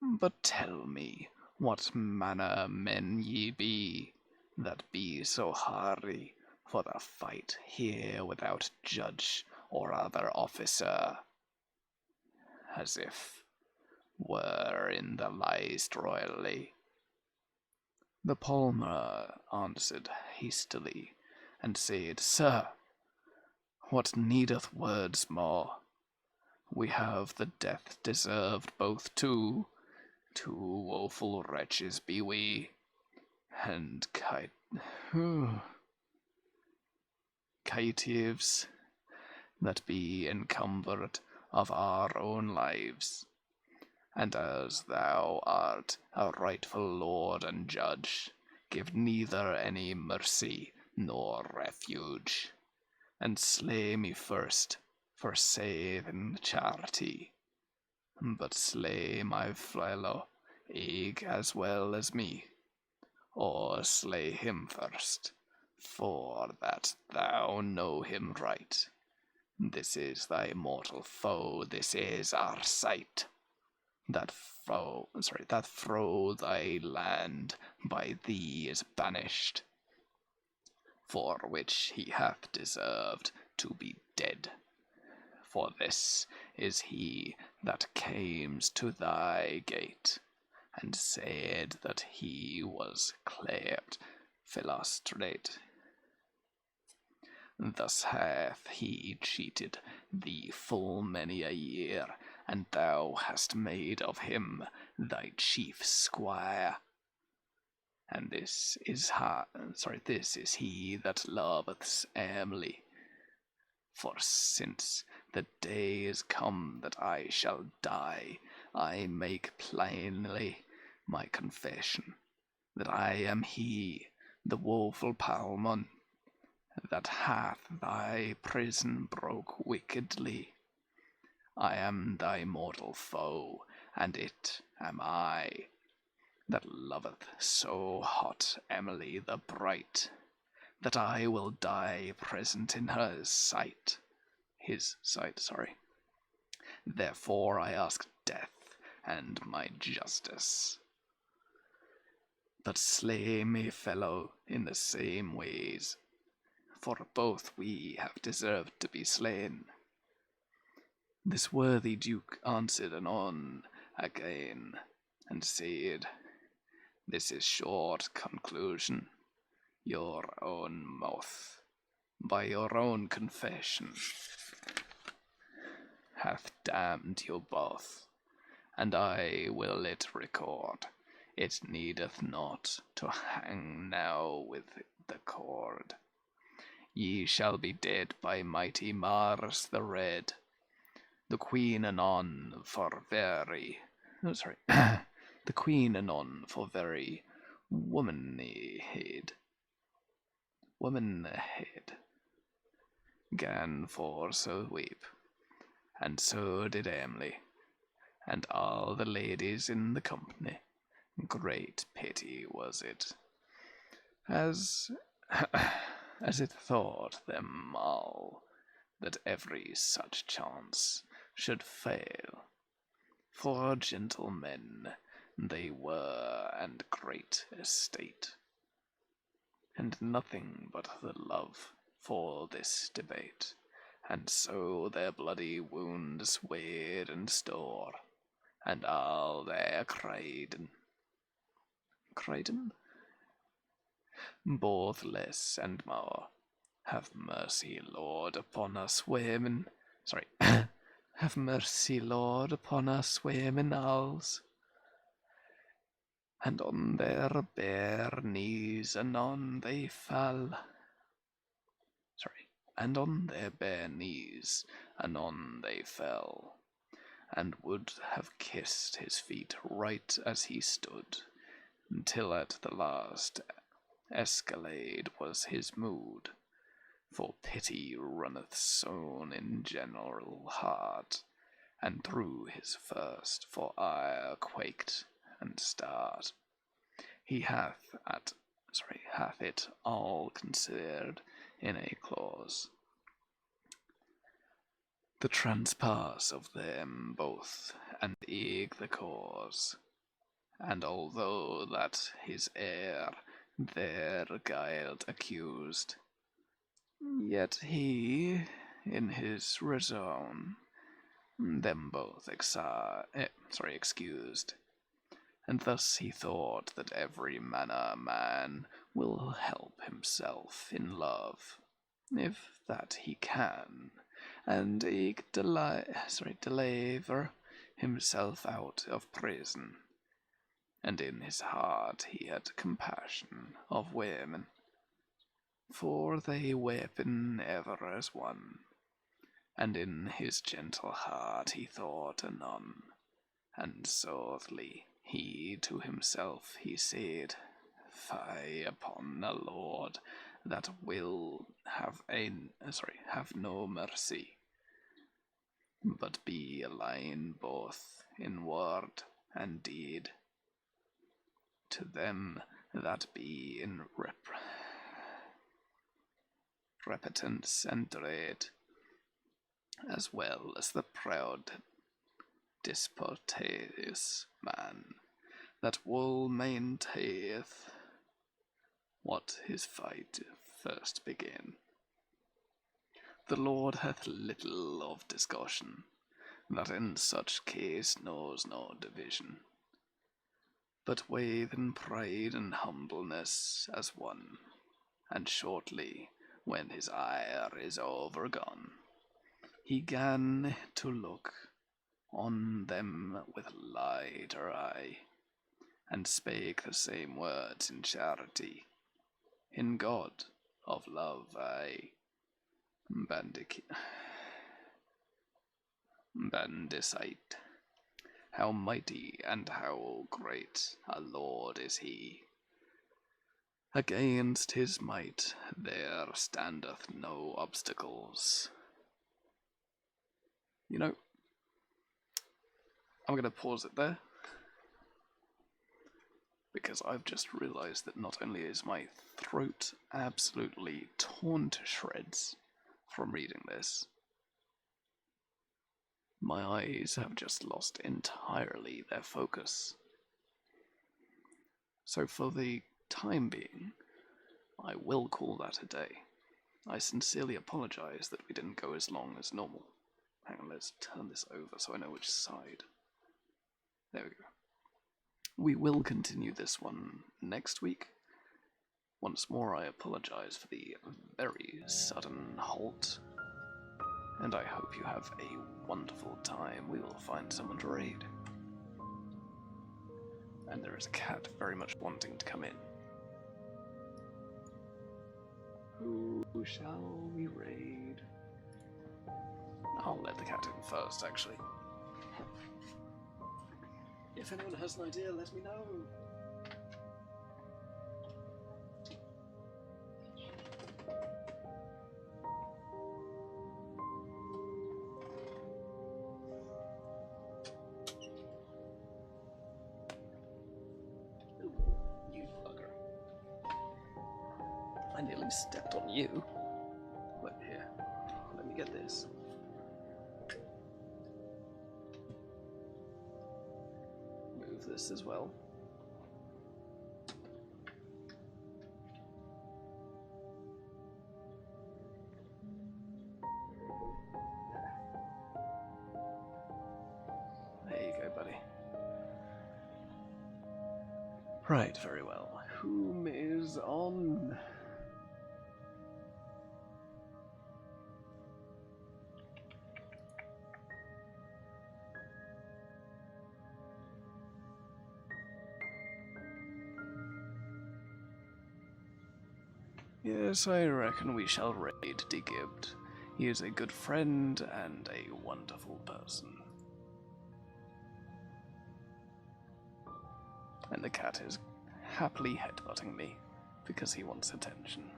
But tell me, what manner men ye be, that be so hardy for the fight here without judge or other officer, as if were in the list royally?" The palmer answered hastily, and said, "Sir, what needeth words more? We have the death deserved both two woeful wretches be we, and caitives that be encumbered of our own lives. And as thou art a rightful lord and judge, give neither any mercy nor refuge, and slay me first for saving charity, but slay my fellow eke as well as me, or slay him first, for that thou know him right. This is thy mortal foe, this is our sight. That fro thy land by thee is banished, for which he hath deserved to be dead. For this is he that came to thy gate, and said that he was Cleopt Philostrate. Thus hath he cheated thee full many a year, and thou hast made of him thy chief squire. And this is he that loveth Emily. For since the day is come that I shall die, I make plainly my confession, that I am he, the woeful Palmon, that hath thy prison broke wickedly. I am thy mortal foe, and it am I, that loveth so hot Emily the bright, that I will die present in his sight. Therefore I ask death and my justice. But slay me, fellow, in the same ways, for both we have deserved to be slain." This worthy Duke answered anon again, and said, "This is short conclusion. Your own mouth, by your own confession, hath damned you both, and I will it record. It needeth not to hang now with the cord. Ye shall be dead by mighty Mars the Red, the Queen anon for very, the Queen anon for very womanhead, gan for so weep, and so did Emily, and all the ladies in the company. Great pity was it, as as it thought them all, that every such chance should fail. For gentlemen they were, and great estate, and nothing but the love for this debate, and so their bloody wounds weighed and store, and all their cryden, both less and more. Have mercy, Lord, upon us women. Have mercy, Lord, upon us women alls. And on their bare knees anon they fell. And on their bare knees anon they fell, and would have kissed his feet right as he stood, till at the last escalade was his mood. For pity runneth soon in general heart, and through his first for ire quaked and start. He hath it all considered in a clause, the transpass of them both, and eke the cause. And although that his heir their guilt accused, yet he, in his reason, them both excused. And thus he thought that every manner man will help himself in love, if that he can, and eke deliver himself out of prison. And in his heart he had compassion of women, for they wepen ever as one. And in his gentle heart he thought anon, and softly he to himself he said, Fie upon a lord that will have no mercy, but be aligned both in word and deed. To them that be in repentance and dread, as well as the proud disputatious man that will maintaineth what his fight first began. The Lord hath little of discussion, that in such case knows no division, but weighed in pride and humbleness as one, and shortly, when his ire is overgone, he gan to look on them with lighter eye, and spake the same words in charity, in God of love bandicite. How mighty and how great a lord is he! Against his might there standeth no obstacles. You know, I'm going to pause it there, because I've just realised that not only is my throat absolutely torn to shreds from reading this, my eyes have just lost entirely their focus. So for the time being, I will call that a day. I sincerely apologise that we didn't go as long as normal. Hang on, let's turn this over so I know which side. There we go. We will continue this one next week. Once more, I apologise for the very sudden halt, and I hope you have a wonderful time. We will find someone to raid. And there is a cat very much wanting to come in. Who shall we raid? I'll let the cat in first, actually. If anyone has an idea, let me know. You bugger. I nearly stepped on you. Wait, here. Let me get this. Move this as well. There you go, buddy. Right, very well. Whom is on? Yes, I reckon we shall raid Digibbed. He is a good friend and a wonderful person. And the cat is happily headbutting me because he wants attention.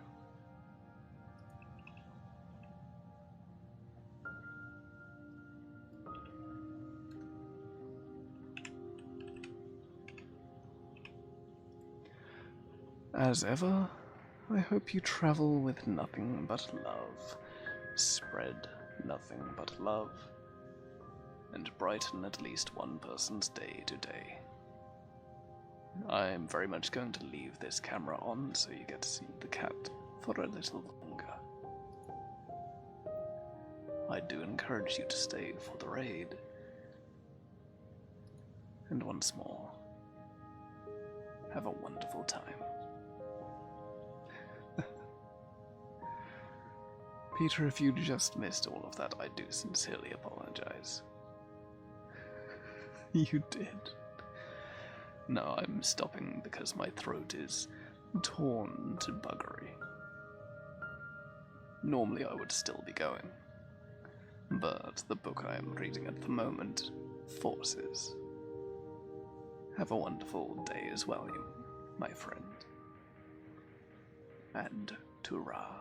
As ever, I hope you travel with nothing but love, spread nothing but love, and brighten at least one person's day today. I'm very much going to leave this camera on so you get to see the cat for a little longer. I do encourage you to stay for the raid. And once more, have a wonderful time. Peter, if you just missed all of that, I do sincerely apologize. You did. No, I'm stopping because my throat is torn to buggery. Normally I would still be going, but the book I am reading at the moment forces. Have a wonderful day as well, my friend. And to-ra.